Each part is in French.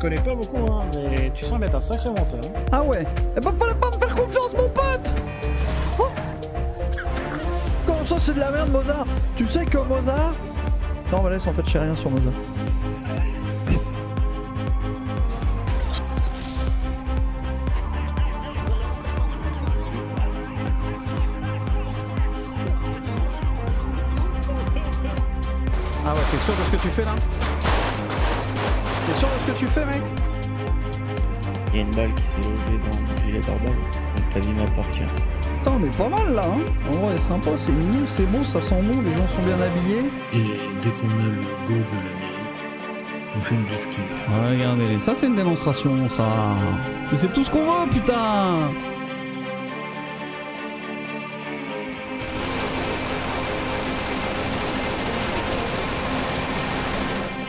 connais pas beaucoup, hein, mais tu sembles être un sacré menteur. Ah ouais. Eh ben fallait pas me faire confiance, mon pote. Oh. Comment ça, c'est de la merde, Mozart? Tu sais que Mozart... Non, mais laisse, en fait, je sais rien sur Mozart. Ah ouais, t'es sûr de ce que tu fais là? T'es sûr de ce que tu fais, mec? Il y a une balle qui s'est levée dans mon gilet pare-balles, donc ta vie m'appartient. Putain, on est pas mal là, hein. En vrai, c'est sympa, c'est mignon, c'est beau, ça sent bon, les gens sont bien habillés. Et dès qu'on a le go de la mairie, on fait une bouscule. Regardez, ça c'est une démonstration, ça. Mais c'est tout ce qu'on veut, putain.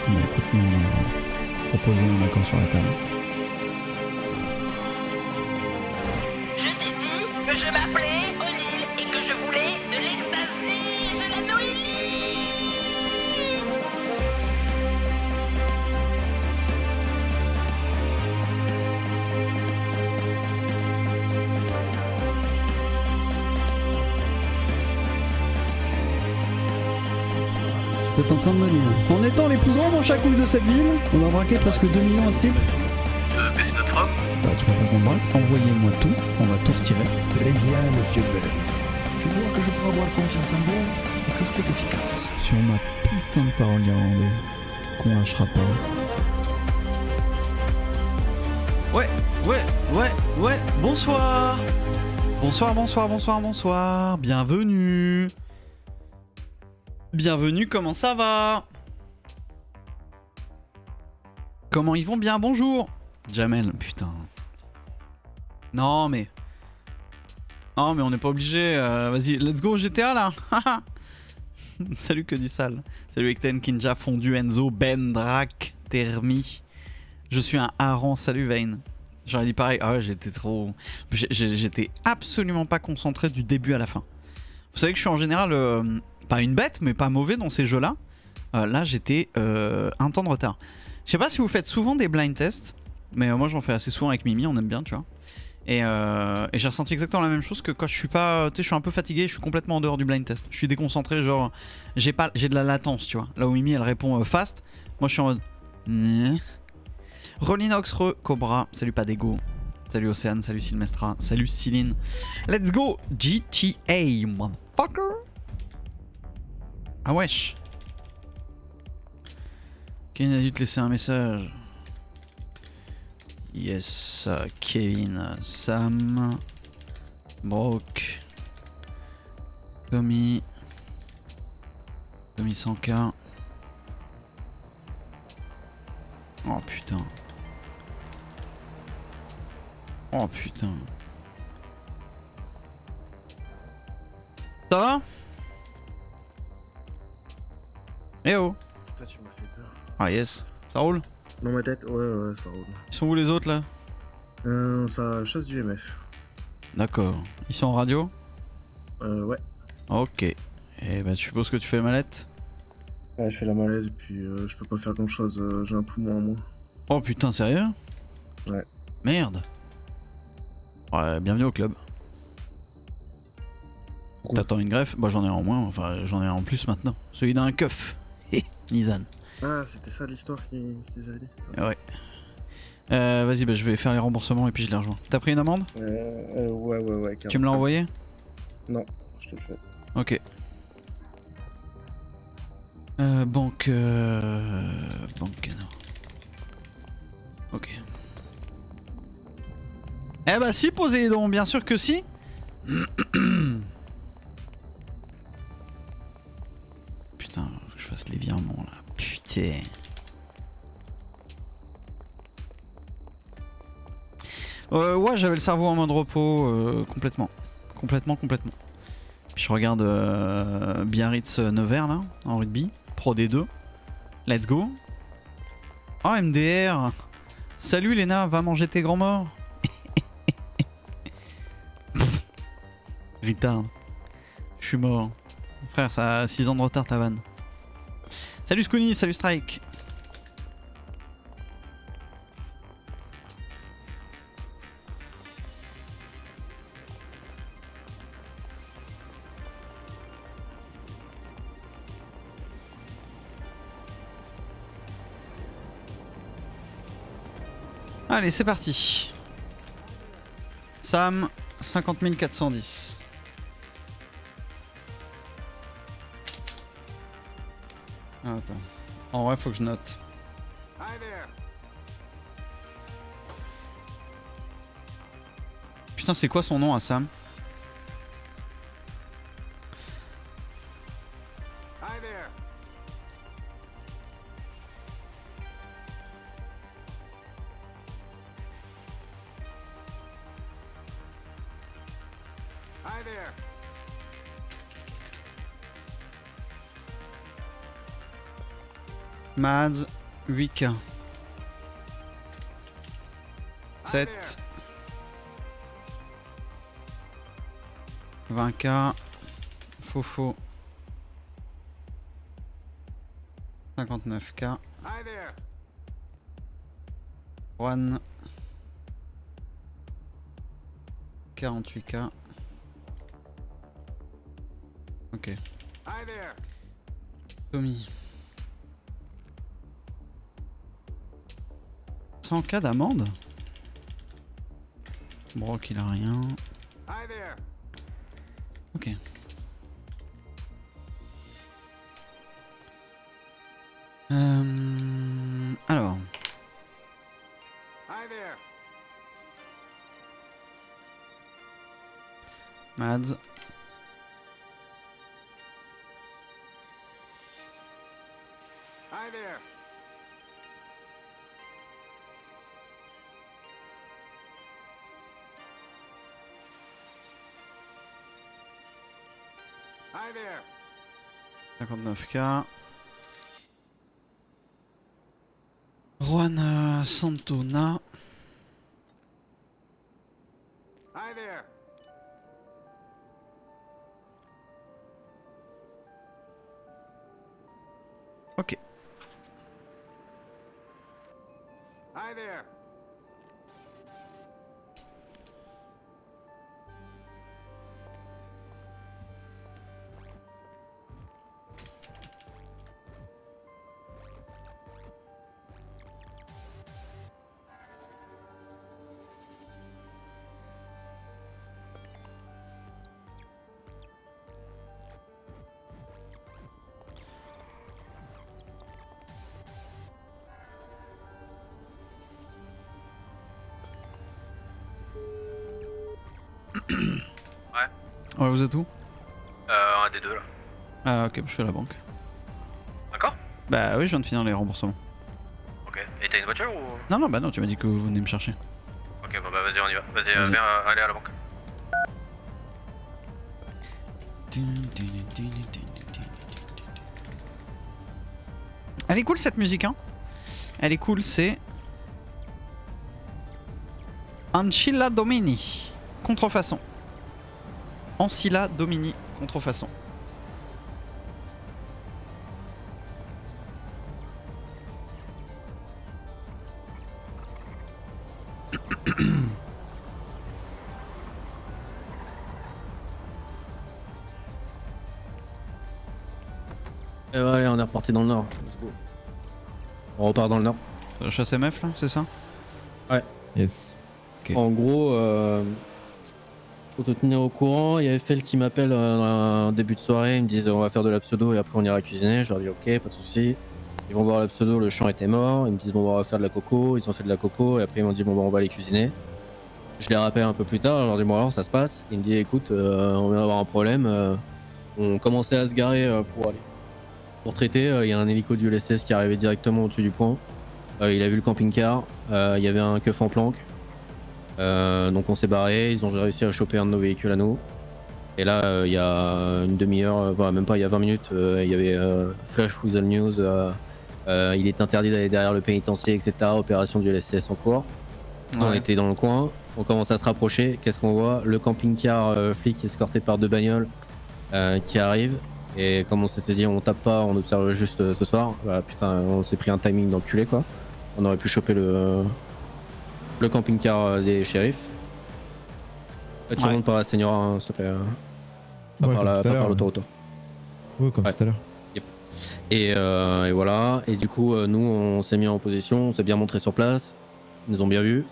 Mais écoute, nous, on a proposé un accord sur la table. Je t'ai dit que je m'appelais O'Neill et que je voulais de l'ecstasy et de la noélie. Vous êtes en train de me dire. En étant les plus grands manchacouilles de cette ville, on a braqué presque 2 millions à ce type. Baisse notre homme. Bah, tu crois pas qu'on braque? Envoyez-moi tout, on va tout retirer. Très bien, monsieur Bell. Tu vois que je peux avoir confiance en vous et que vous êtes efficace. Sur ma putain de parole irlandaise, qu'on lâchera pas. Ouais, bonsoir. Bonsoir, bienvenue. Bienvenue, comment ça va? Comment ils vont bien? Bonjour. Jamel, putain. Non mais on n'est pas obligé. Vas-y, let's go GTA là. Salut que du sale. Salut Ekten, Kinja, Fondu, Enzo, Ben, Drac, Termi. Je suis un hareng, salut Vayne. J'aurais dit pareil. Ah ouais, j'étais trop... J'étais absolument pas concentré du début à la fin. Vous savez que je suis en général... pas une bête, mais pas mauvais dans ces jeux-là. Là, j'étais un temps de retard. Je sais pas si vous faites souvent des blind tests, mais moi j'en fais assez souvent avec Mimi, on aime bien, tu vois. Et j'ai ressenti exactement la même chose que quand je suis pas... Tu sais, je suis un peu fatigué, je suis complètement en dehors du blind test. Je suis déconcentré, genre... J'ai de la latence, tu vois. Là où Mimi, elle répond fast, moi je suis en mode... Rolinox, Cobra, salut Padego. Salut Océane, salut Sylmestra, salut Céline. Let's go GTA, motherfucker. Ah wesh. Kevin a dû te laisser un message. Yes, Kevin, Sam, Brock, Tommy 100K. Oh putain. Oh putain. Ça va? Eh oh. Putain, tu m'as fait peur. Ah yes. Ça roule? Dans ma tête, ouais, ça roule. Ils sont où les autres là? Ça chasse du MF. D'accord. Ils sont en radio? Ouais. Ok. Et bah tu supposes que tu fais mallette? Ouais, je fais la malaise et puis je peux pas faire grand chose, j'ai un poumon en moins. Oh putain, sérieux? Ouais. Merde. Ouais, bienvenue au club. Pourquoi? T'attends une greffe? Bah j'en ai en moins, enfin j'en ai en plus maintenant. Celui d'un keuf. Hé, Nizan. Ah, c'était ça l'histoire qu'ils avaient dit? Ouais. Vas-y, bah je vais faire les remboursements et puis je les rejoins. T'as pris une amende? Ouais, Tu me l'as envoyé? Non, je te le fais. Ok. Banque... Banque, non. Ok. Eh bah si, Poséidon, bien sûr que si. Putain, faut que je fasse les virements là. Putain. Ouais, j'avais le cerveau en mode repos complètement. Complètement. Puis je regarde Biarritz Nevers là, en rugby. Pro D2. Let's go. Oh, MDR. Salut Léna, va manger tes grands morts. Retard. Je suis mort. Frère, ça a 6 ans de retard ta vanne. Salut Scoony, salut Strike. Allez, c'est parti. Sam, 50 410. Ah, attends. En vrai, faut que je note. Putain, c'est quoi son nom à Sam? Mads, 8K. 7. 20K. Fofo. 59K. Juan. 48K. Ok. Tommy. 100K d'amende? Brock il a rien. Ok. Alors. Mads. Hi there. 59K. Juan Santona. Hi there. Ok. Hi there. Ouais, vous êtes où? Un des deux là. Ah ok, je suis à la banque. D'accord? Bah oui, je viens de finir les remboursements. Ok. Et t'as une voiture ou? Non, non, bah non, tu m'as dit que vous venez me chercher. Ok, bon bah vas-y, on y va. Vas-y, Vas-y. viens, allez à la banque. Elle est cool cette musique, hein. Elle est cool, c'est Ancilla Domini, contrefaçon. Ancilla Domini, contrefaçon. Et allez, on est reparti dans le nord. Let's go. On repart dans le nord. Chasse MF là, c'est ça? Ouais. Yes. Ok. En gros, faut te tenir au courant. Il y a FL qui m'appelle en début de soirée. Ils me disent on va faire de la pseudo et après on ira cuisiner. Je leur dis ok, pas de soucis. Ils vont voir la pseudo, le champ était mort. Ils me disent bon, on va faire de la coco. Ils ont fait de la coco et après ils m'ont dit bon, bah, on va aller cuisiner. Je les rappelle un peu plus tard. Je leur dis bon, alors ça se passe. Ils me disent écoute, on vient d'avoir un problème. On commençait à se garer pour traiter. Il y a un hélico du LSS qui arrivait directement au-dessus du pont. Il a vu le camping-car. Il y avait un keuf en planque. Donc on s'est barré. Ils ont réussi à choper un de nos véhicules à nous. Et là, il y a une demi-heure, même pas, il y a 20 minutes, il y avait Flash Weasel News. Il est interdit d'aller derrière le pénitencier, etc. Opération du LSS en cours. On Ouais. était dans le coin. On commence à se rapprocher. Qu'est-ce qu'on voit? Le camping-car flic escorté par deux bagnoles qui arrivent. Et comme on s'était dit, on tape pas, on observe juste ce soir. Bah, putain, on s'est pris un timing d'enculé quoi. On aurait pu choper le camping-car des shérifs. Tu Ouais. remontes par la Señora, hein, s'il te plaît. Pas Ouais, par comme la, tout à pas par l'heure, l'autoroute. Ouais, comme Ouais. tout à l'heure. Et voilà. Et du coup, nous, on s'est mis en position, on s'est bien montré sur place. ils nous ont bien vus.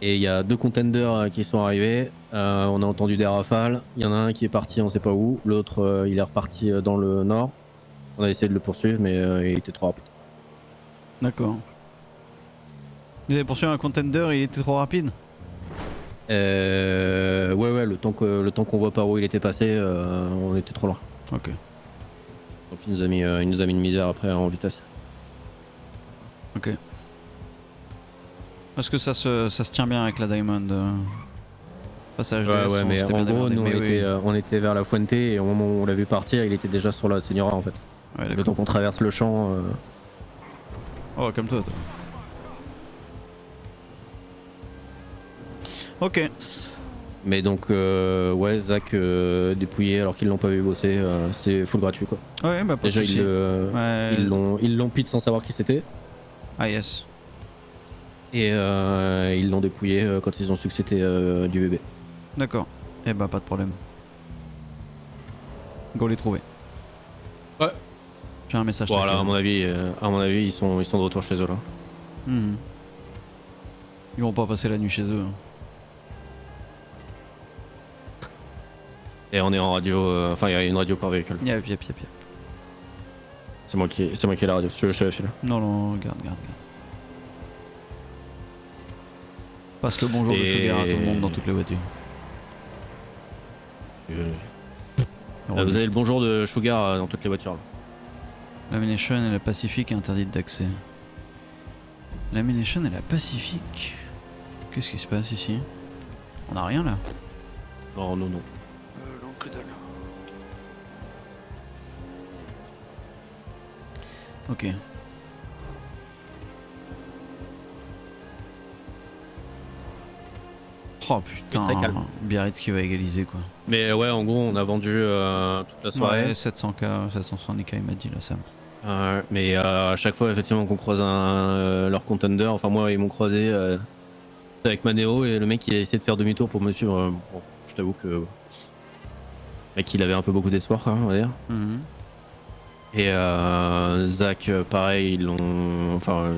Et il y a 2 contenders qui sont arrivés. On a entendu des rafales. Il y en a un qui est parti, on sait pas où. L'autre, il est reparti dans le nord. On a essayé de le poursuivre, mais il était trop rapide. D'accord. Vous avez poursuivi un contender, il était trop rapide? Ouais, le temps qu'on voit par où il était passé, on était trop loin. Ok. Donc il nous a mis une misère après en vitesse. Ok. Est-ce que ça se tient bien avec la Diamond passage de Ouais, mais c'était en bien gros, démerdé, nous mais on était vers la Fuente et au moment où on l'a vu partir, il était déjà sur la Señora en fait. Ouais, Le temps d'accord. qu'on traverse le champ. Oh, comme toi. Ok. Mais donc, ouais, Zach dépouillé alors qu'ils l'ont pas vu bosser, c'était full gratuit quoi. Ouais, bah pas de Déjà, soucis. Ouais. ils l'ont pit sans savoir qui c'était. Ah yes. Et ils l'ont dépouillé quand ils ont su que c'était du bébé. D'accord. Eh bah pas de problème. Go les trouver. Ouais. J'ai un message. Voilà, t'inquiète. à mon avis, ils sont de retour chez eux là. Mhm. Ils vont pas passer la nuit chez eux. Et on est en radio, enfin il y a une radio par véhicule. Yep. C'est moi qui ai la radio, si tu veux je te la file. Non, garde. Passe le bonjour de Sugar à tout le monde dans toutes les voitures. Vous avez le bonjour de Sugar dans toutes les voitures là. L'Amination et la Pacifique est interdite d'accès. L'Amination et la Pacifique. Qu'est-ce qui se passe ici? On a rien là. Non. Non, que dalle. Ok. Oh putain, très calme. Biarritz qui va égaliser quoi. Mais ouais, en gros, on a vendu toute la soirée. Ouais, 700K, 770K il m'a dit là Sam. Mais à chaque fois, effectivement, qu'on croise leur contender, enfin moi, ils m'ont croisé avec ma Néo et le mec il a essayé de faire demi-tour pour me suivre. Bon, je t'avoue que le mec il avait un peu beaucoup d'espoir, on va dire. Mhm. Et Zach, pareil, ils l'ont. Enfin,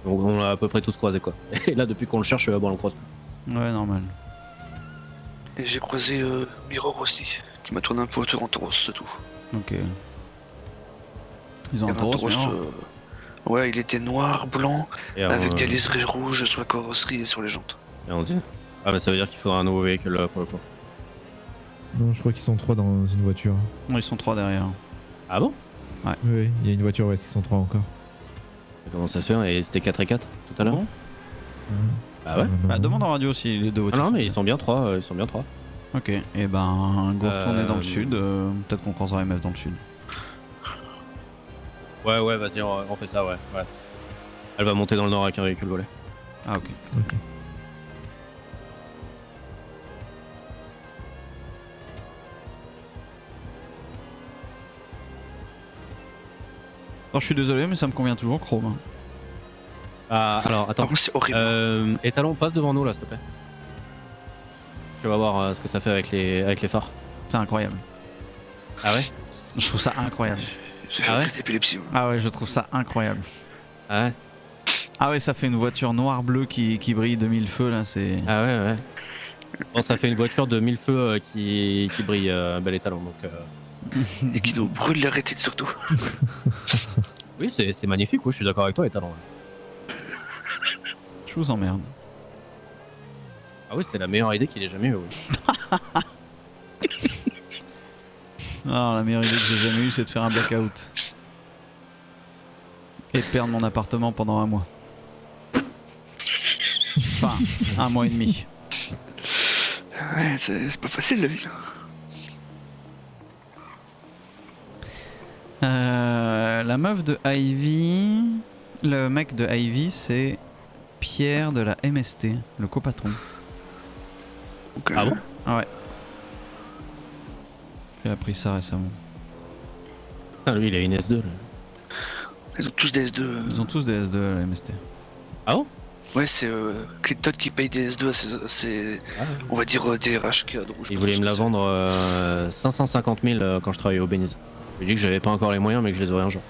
on l'a à peu près tous croisé quoi. Et là, depuis qu'on le cherche, bon, on le croise plus. Ouais, normal. Et j'ai croisé Mirror aussi, qui m'a tourné un peu autour en Tauros, c'est tout. Ok. Ils ont Il y un avait taureau, ouais, il était noir, blanc, Et avec des liserés rouges sur la carrosserie et sur les jantes. Et on dit. Ah, mais ça veut dire qu'il faudra un nouveau véhicule là pour le coup. Non, je crois qu'ils sont 3 dans une voiture. Ils sont 3 derrière. Ah bon? Oui, il y a une voiture, ouais, ils sont 3 encore. Comment ça se fait? Et c'était 4 et 4 tout à l'heure? Bon. Ah ouais? Bah demande en radio si les deux Ah voitures. non, mais ils sont bien 3, ils sont bien 3. Ok, et ben go retourner dans le sud, peut-être qu'on croisera MF dans le sud. Ouais, vas-y, on fait ça, ouais. Elle va monter dans le nord avec un véhicule volé. Ah ok. Alors, je suis désolé mais ça me convient toujours Chrome. Hein. Ah, alors attends. C'est horrible. Étalon, passe devant nous là, s'il te plaît. Tu vas voir ce que ça fait avec les phares. C'est incroyable. Ah ouais? Je trouve ça incroyable. J'ai fait une crise d'épilepsie. Ah ouais, je trouve ça incroyable. Ah ouais? Ah ouais, ça fait une voiture noire-bleue qui brille de mille feux là, c'est... Ah ouais. Bon, ça fait une voiture de 1000 feux qui brille, bel étalon, donc... Et qui nous brûle la rétine surtout. Oui, c'est magnifique, oui, je suis d'accord avec toi, étalon. Je vous emmerde. Ah oui, c'est la meilleure idée qu'il ait jamais eue, oui. Alors la meilleure idée que j'ai jamais eue c'est de faire un blackout. Et de perdre mon appartement pendant 1 mois. Enfin, 1 mois et demi. Ouais, c'est pas facile la vie. La meuf de Ivy... Le mec de Ivy c'est Pierre de la MST, le copatron. Okay. Ah bon? Ah ouais. J'ai appris ça récemment. Ah lui il a une S2 là. Ils ont tous des S2. Ils ont tous des S2 à la MST. Ah bon? Ouais, c'est Clinton qui paye des S2 à ses on va dire DRH qui a de rouge. Il voulait me la vendre 550 000 quand je travaillais au Beniz. Je lui ai dit que j'avais pas encore les moyens mais que je les aurais un jour.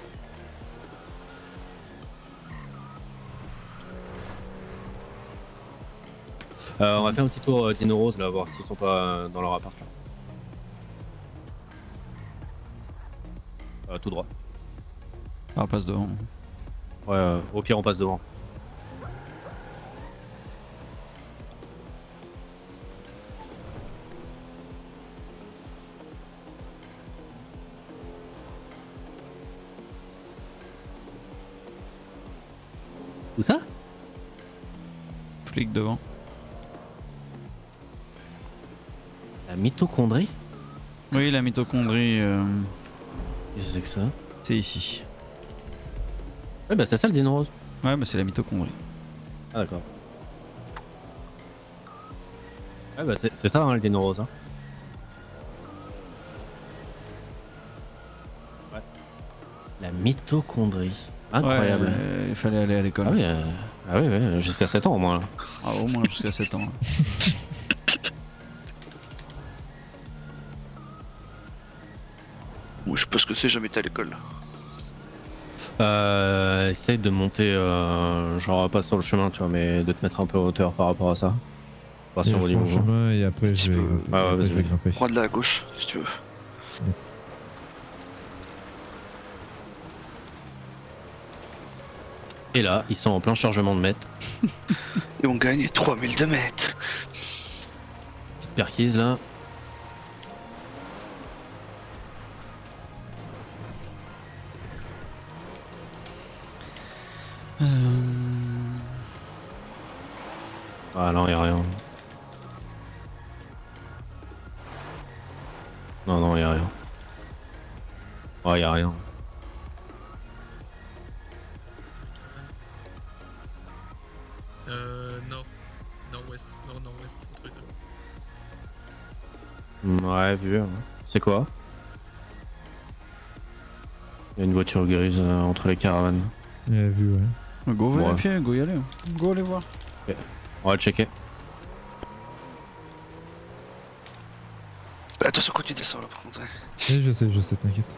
On va faire un petit tour Dino Rose là, voir s'ils sont pas dans leur appart. Tout droit. Ah, passe devant. Ouais, au pire on passe devant. Où ça? Flic devant. La mitochondrie? Oui, la mitochondrie, Qu'est-ce que c'est que ça? c'est ici. Ouais, bah c'est ça le Dino Rose. Ouais, bah c'est la mitochondrie. Ah, d'accord. Ouais, bah c'est ça hein, le Dino Rose. Hein. Ouais. La mitochondrie. Incroyable. Ouais, il fallait aller à l'école. Ah oui, ouais, jusqu'à 7 ans au moins. Là. Ah, au moins jusqu'à 7 ans. Là. Moi, je sais pas ce que c'est, jamais été à l'école. Essaye de monter, genre pas sur le chemin, tu vois, mais de te mettre un peu en hauteur par rapport à ça. Pas sur Je au prends niveau. le chemin et après je vais, vas-y, je vais grimper. Prends de là à gauche, si tu veux. Yes. Et là, ils sont en plein chargement de mètres. Et on gagne 3000 de mètres. Petite perquise là. Ah non, y'a rien. Non, y'a rien. Oh, y'a rien. Nord. Nord-ouest. Nord-nord-ouest, entre les deux. Ouais, vu. Hein. C'est quoi? Il y a une voiture grise entre les caravanes. Ouais, vu, ouais. Go Ouais. vérifier, go y aller. Go aller voir. Okay. On va checker. Attention quand tu descends là par contre. Ouais. Oui, je sais, t'inquiète.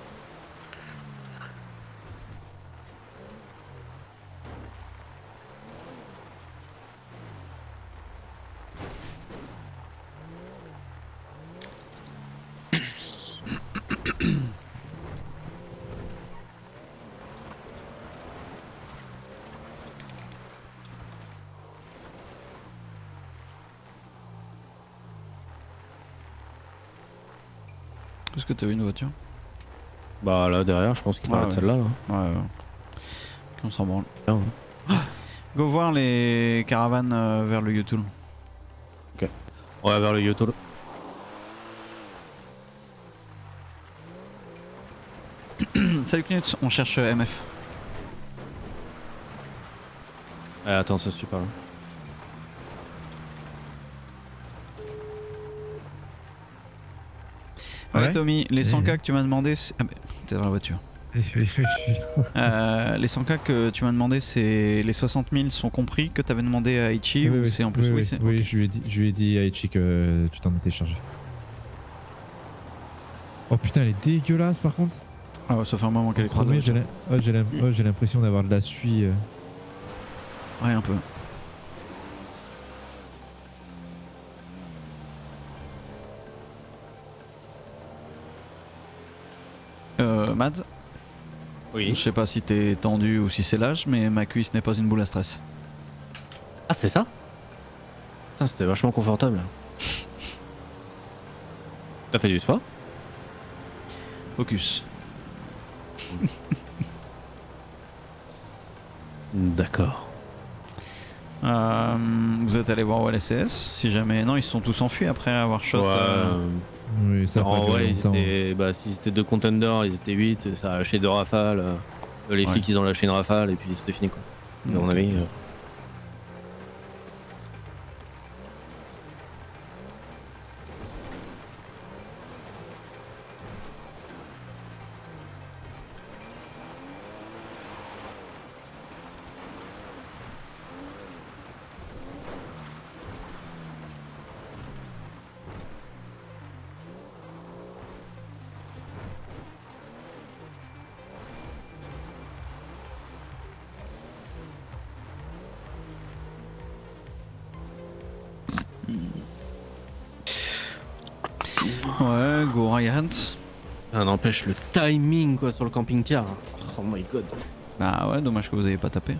Est-ce que t'as vu une voiture? Bah là derrière, je pense qu'il Ouais, va ouais. celle-là. Là. Ouais. On s'en branle. Bien, hein. Go voir les caravanes vers le Yotul. Ok. On va vers le Yotul. Salut Knut, on cherche MF. Attends, ça suit pas là. Ouais, Ouais. Tommy, les 100K que tu m'as demandé. Ah bah, t'es dans la voiture. Les 100K que tu m'as demandé, c'est les 60 000 sont compris que t'avais demandé à Ichi ou c'est en plus? Oui, c'est- oui, ok. je lui ai dit à Ichi que tu t'en étais chargé. Oh putain, elle est dégueulasse par contre. Ah ouais, ça fait un moment qu'elle est Premier, croisée. j'ai l'impression d'avoir de la suie. Ouais, un peu. Mads, Oui. je sais pas si t'es tendu ou si c'est l'âge, mais ma cuisse n'est pas une boule à stress. Ah, c'est ça? Putain, c'était vachement confortable. T'as fait du sport? Focus. D'accord. Vous êtes allé voir au LSCS si jamais. Non, ils se sont tous enfuis après avoir shot. Oui, ça a pas En duré vrai, ils longtemps. étaient, bah, s'ils étaient 2 contenders, ils étaient 8, ça a lâché 2 rafales. Les Ouais. flics, ils ont lâché une rafale et puis c'était fini quoi. À mon Ok. avis. fou. Ouais, go Ryan. Ça n'empêche le timing quoi sur le camping-car. Oh my god. Bah ouais, dommage que vous ayez pas tapé.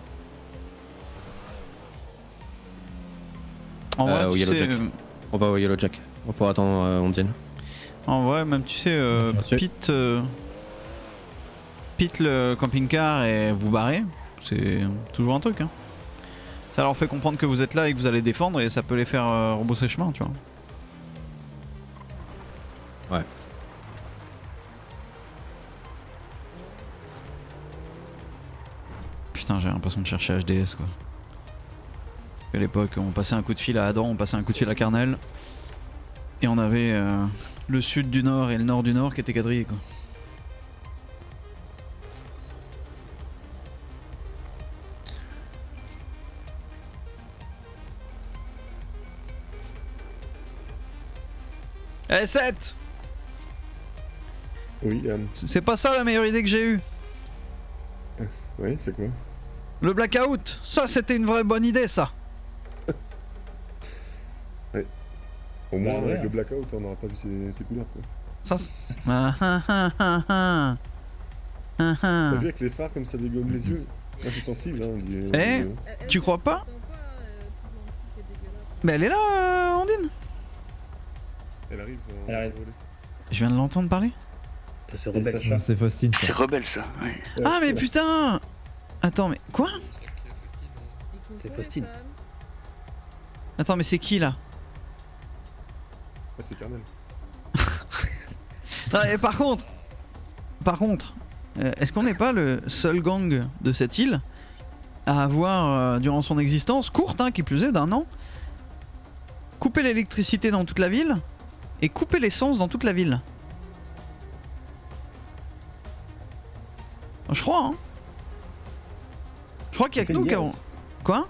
En vrai, Au tu Yellow sais, Jack. On va au Yellow Jack. On pourra attendre Ondine. en vrai, même tu sais, Merci. pit le camping-car et vous barrer, c'est toujours un truc. Hein. Ça leur fait comprendre que vous êtes là et que vous allez défendre et ça peut les faire rebrousser chemin, tu vois. Ouais. Putain, j'ai l'impression de chercher HDS quoi. À l'époque, on passait un coup de fil à Adam, on passait un coup de fil à Carnel. Et on avait le sud du nord et le nord du nord qui étaient quadrillés quoi. Eh 7 Oui, C'est pas ça la meilleure idée que j'ai eue. oui, c'est quoi? Le blackout, ça c'était une vraie bonne idée ça. Au moins, C'est avec vrai. le blackout, on n'aura pas vu ses couleurs, quoi. Ça T'as vu avec les phares comme ça dégomme les yeux? Moi, je suis sensible, hein. Tu crois pas? Mais elle est là, Ondine. Elle arrive. Elle arrive. Je viens de l'entendre parler. Ça c'est rebelle. C'est Faustine. C'est rebelle ça. Ouais. Ah mais putain. Attends mais quoi? C'est Faustine. Attends mais c'est qui là? Ah, c'est Carnel. Ah, et par contre, est-ce qu'on n'est pas le seul gang de cette île à avoir, durant son existence, courte hein, qui plus est d'un an, coupé l'électricité dans toute la ville et coupé l'essence dans toute la ville? Je crois, hein. Je crois qu'il y a que nous qui avons... Quoi?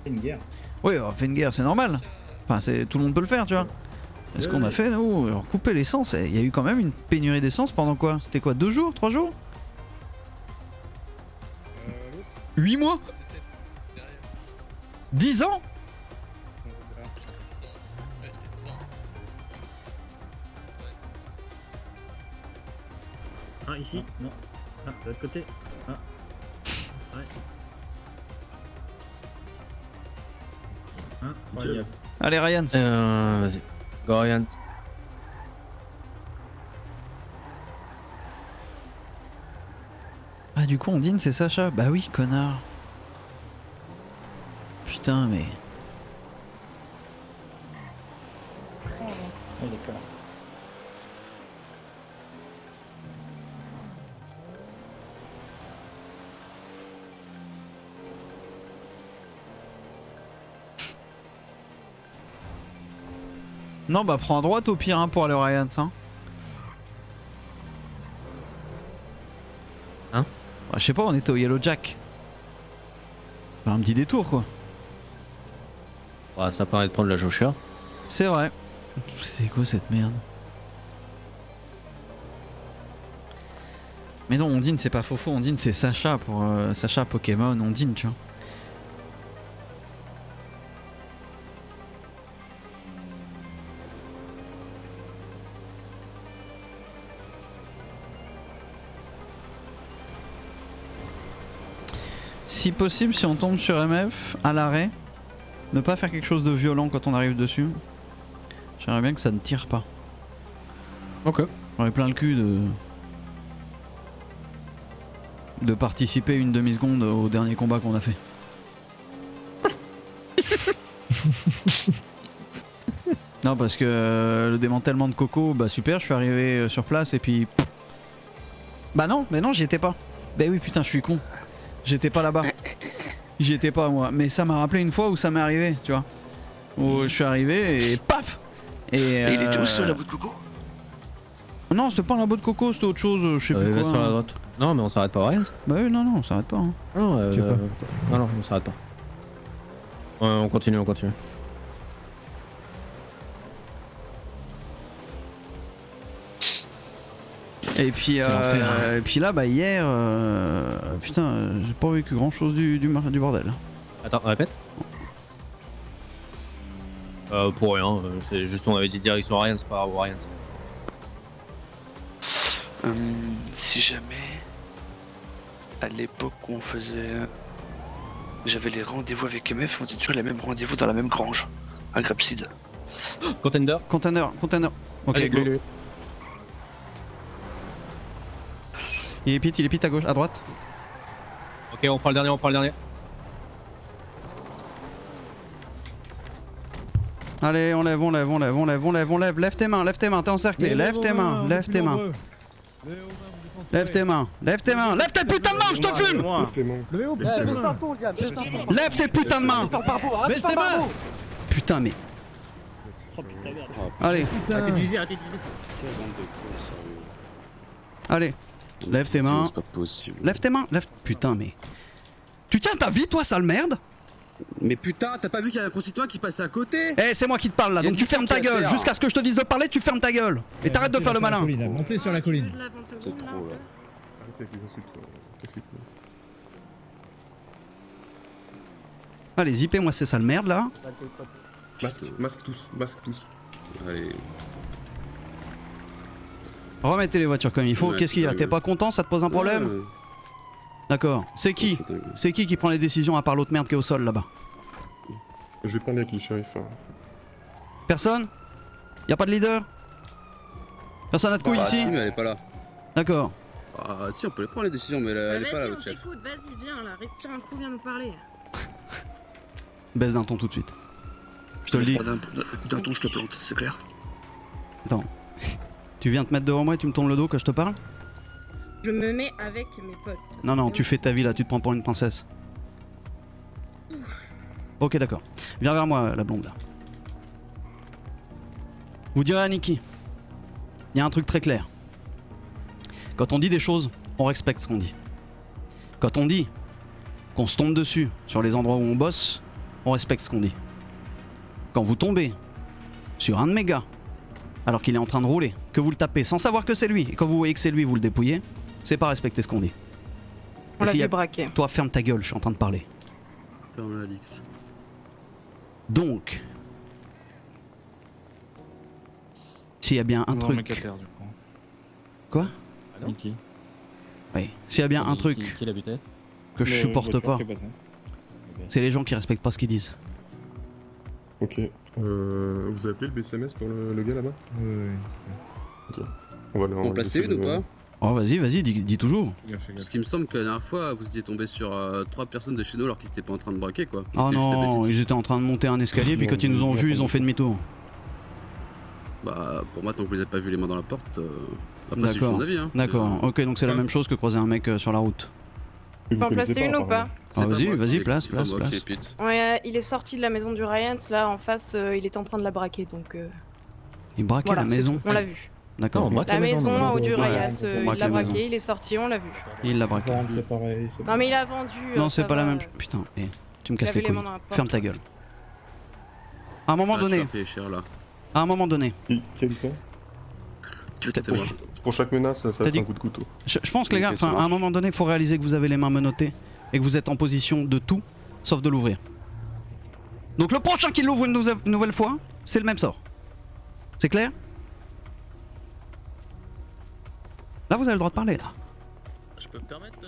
Une guerre. Oui, on fait une guerre, c'est normal. Enfin, tout le monde peut le faire, tu vois. Et ce qu'on a fait, nous, alors, couper l'essence, il y a eu quand même une pénurie d'essence pendant quoi? C'était quoi, 2 jours, 3 jours? 8 mois? 10 ans? Ah, ici? Non. Ah, de l'autre côté? Ah. Ouais. Incroyable. Allez, Ryan. Vas-y. Go Ryan. Ah, du coup, Ondine, c'est Sacha? Bah oui, connard. Putain, mais... Oh, d'accord. Non, bah prends à droite au pire hein, pour aller au Ryan, hein. Hein? Bah, je sais pas, on était au Yellow Jack. Bah, un petit détour quoi. Ouais, ça paraît de prendre la jaucheur. C'est vrai. C'est quoi cette merde? Mais non, Ondine c'est pas Fofo, Ondine c'est Sacha pour Sacha Pokémon, Ondine tu vois. Si possible, si on tombe sur MF, à l'arrêt, ne pas faire quelque chose de violent quand on arrive dessus. J'aimerais bien que ça ne tire pas. Ok. J'aurais plein le cul de participer une demi-seconde au dernier combat qu'on a fait. Non parce que le démantèlement de Coco, bah super, je suis arrivé sur place et puis... Bah non, mais non j'y étais pas. Bah oui putain je suis con. J'étais pas là-bas. J'y étais pas moi. Mais ça m'a rappelé une fois où ça m'est arrivé, tu vois. Où je suis arrivé et paf. Et il était au sol à bout de coco? Non, c'était pas un labo de coco, c'était autre chose, je sais plus quoi. Sur la droite. Non, mais on s'arrête pas, Ryan. Bah oui, non, non, on s'arrête pas. Hein. Non, Je sais pas. non, on s'arrête pas. Ouais, on continue, on continue. Et puis, l'enfer, et puis là, bah hier, putain, j'ai pas vécu grand chose du bordel. Attends, répète. Pour rien, c'est juste on avait dit direction Ryan, c'est pas grave, Ryan. Si jamais, à l'époque où on faisait... J'avais les rendez-vous avec MF, on faisait toujours les mêmes rendez-vous dans la même grange, à Grapseed. Contender. Ok, allez, go. go. Il est pit à gauche, à droite. Ok, on prend le dernier. Allez, on lève. Lève tes mains, t'es encerclé. Lève tes mains. Lève tes putains de mains, je te fume. Lève tes putains de mains. Baisse tes mains. Putain, mais. Oh putain, merde. Allez, Arrêtez de viser. allez. Lève tes mains. C'est pas possible. Lève tes mains. Putain, mais. Tu tiens ta vie, toi, sale merde? Mais putain, t'as pas vu qu'il y a un concitoyen qui passait à côté? Eh, c'est moi qui te parle là, Y a donc tu du fermes ta truc à gueule. faire. Jusqu'à ce que je te dise de parler, tu fermes ta gueule. Et t'arrêtes de faire le malin. Montez sur la colline. C'est trop là. Arrêtez avec les insultes. Cassez-vous. Allez, zippez-moi ces sales merdes là. Masque tous. Allez. Remettez les voitures comme il faut. Ouais, Qu'est-ce qu'il y a? c'est T'es dingue. pas content? Ça te pose un problème? Ouais. D'accord. C'est qui? C'est dingue. C'est qui prend les décisions à part l'autre merde qui est au sol là-bas? Je vais parler avec le shérif. Personne? Y a pas de leader? Personne à de couilles Ah, ici? si, mais elle est pas là. D'accord. Ah si, on peut les prendre les décisions, mais elle est pas là, votre chef. t'écoute, vas-y, viens là, respire un coup, viens nous parler. Baisse d'un ton tout de suite. Je te le dis. D'un ton, je te plante, c'est clair. Attends. Tu viens te mettre devant moi et tu me tournes le dos que je te parle? Je me mets avec mes potes. Non, tu fais ta vie là, tu te prends pour une princesse. Ok, d'accord. Viens vers moi, la blonde là. Vous direz à Nikki, il y a un truc très clair. Quand on dit des choses, on respecte ce qu'on dit. Quand on dit qu'on se tombe dessus sur les endroits où on bosse, on respecte ce qu'on dit. Quand vous tombez sur un de mes gars, alors qu'il est en train de rouler, que vous le tapez sans savoir que c'est lui, et quand vous voyez que c'est lui, vous le dépouillez, c'est pas respecter ce qu'on dit. On Et l'a s'il y vu a- braquer. Toi, ferme ta gueule, je suis en train de parler. Ferme-la, Alix. Donc, s'il y a bien un truc... Quoi? Niki. Oui, s'il y a bien un truc Qui l'a buté? que je supporte pas, c'est les gens qui respectent pas ce qu'ils disent. Ok. Vous avez appelé le BCMS pour le gars là-bas? Ouais. On va le On placer une ou pas? Oh, vas-y, dis toujours. Parce qu'il me semble que la dernière fois, vous étiez tombé sur 3 personnes de chez nous alors qu'ils étaient pas en train de braquer quoi. Oh C'était juste non, imbécile. ils étaient en train de monter un escalier, puis quand ils nous ont vus, ils ont fait demi-tour. Bah, pour moi, tant que vous les avez pas vu les mains dans la porte, après, c'est juste D'accord, mon avis. Hein. d'accord. Ok, donc c'est la même chose que croiser un mec sur la route. Tu peux en placer une ou pas? Ah, vas-y, place. Ouais, il est sorti de la maison du Ryan, là en face, il était en train de la braquer donc. Il braquait Voilà, la maison. on l'a vu. D'accord. La maison en haut du Ouais, Ryan, on il braque l'a la maison. braqué, il est sorti, on l'a vu. Il l'a braqué. C'est pareil. Non mais il a vendu. Non, c'est ça pas la va. même. Putain, tu me Il casses avait les les couilles. mains dans la porte. Ferme ta gueule. À un moment donné. À un moment donné. Qui a dit ça? Tu veux taper moi? Pour chaque menace, ça va être un coup de couteau. Je pense que les gars, à un moment donné, il faut réaliser que vous avez les mains menottées et que vous êtes en position de tout, sauf de l'ouvrir. Donc le prochain qui l'ouvre une nouvelle fois, c'est le même sort. C'est clair? Là, vous avez le droit de parler, là. Je peux me permettre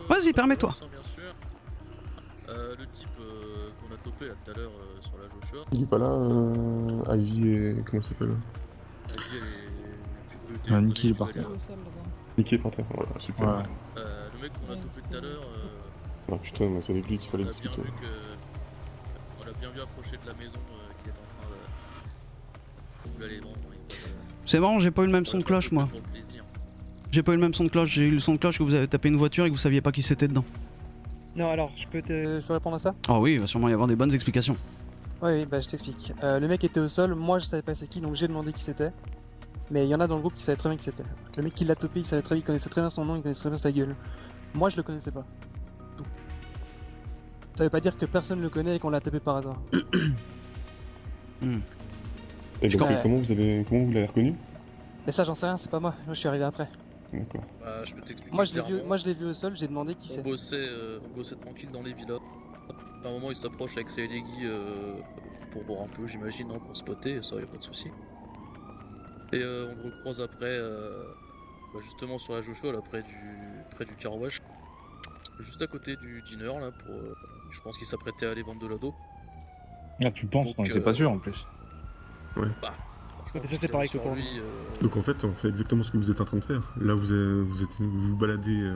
Vas-y, permets-toi. Bien sûr. Le type qu'on a topé là tout à l'heure sur la Joshua. Il est pas là, Ivy et... comment ça s'appelle? Niki est par terre. Niki est par terre, voilà, super. Ouais. Le mec qu'on a topé tout à l'heure. Ah putain, mais c'est avec lui qu'il fallait discuter. On a bien vu approcher de la maison qui est en train de lui aller vendre. C'est marrant, j'ai pas eu le même son de cloche, moi. J'ai pas eu le même son de cloche, j'ai eu le son de cloche que vous avez tapé une voiture et que vous saviez pas qui c'était dedans. Non, alors, je peux répondre à ça? Ah oui, il va sûrement y avoir des bonnes explications. Oui, bah je t'explique. Le mec était au sol, moi je savais pas c'est qui, donc j'ai demandé qui c'était. Mais il y en a dans le groupe qui savaient très bien qui c'était. Le mec qui l'a topé, il connaissait très bien son nom, il connaissait très bien sa gueule. Moi je le connaissais pas. Tout. Ça veut pas dire que personne le connaît et qu'on l'a tapé par hasard. Et donc, Ouais. comment vous l'avez reconnu? Mais ça j'en sais rien, c'est pas moi, moi je suis arrivé après. D'accord. Bah, je peux t'expliquer. Moi je clairement. l'ai vu au sol, j'ai demandé qui c'est. On bossait tranquille dans les villas. À un moment, il s'approche avec ses Elegi pour boire un peu, j'imagine, hein, pour spotter, ça y a pas de souci. Et on le recroise après, justement sur la Joshua, là, près du car wash, juste à côté du diner, là, pour. Je pense qu'il s'apprêtait à aller vendre de l'ado. Ah, tu penses, on Donc, était pas sûr en plus. Ouais. Bah, je Mais pense ça, c'est qu'il pareil sur que pour lui, Donc en fait, on fait exactement ce que vous êtes en train de faire. Là, vous vous baladez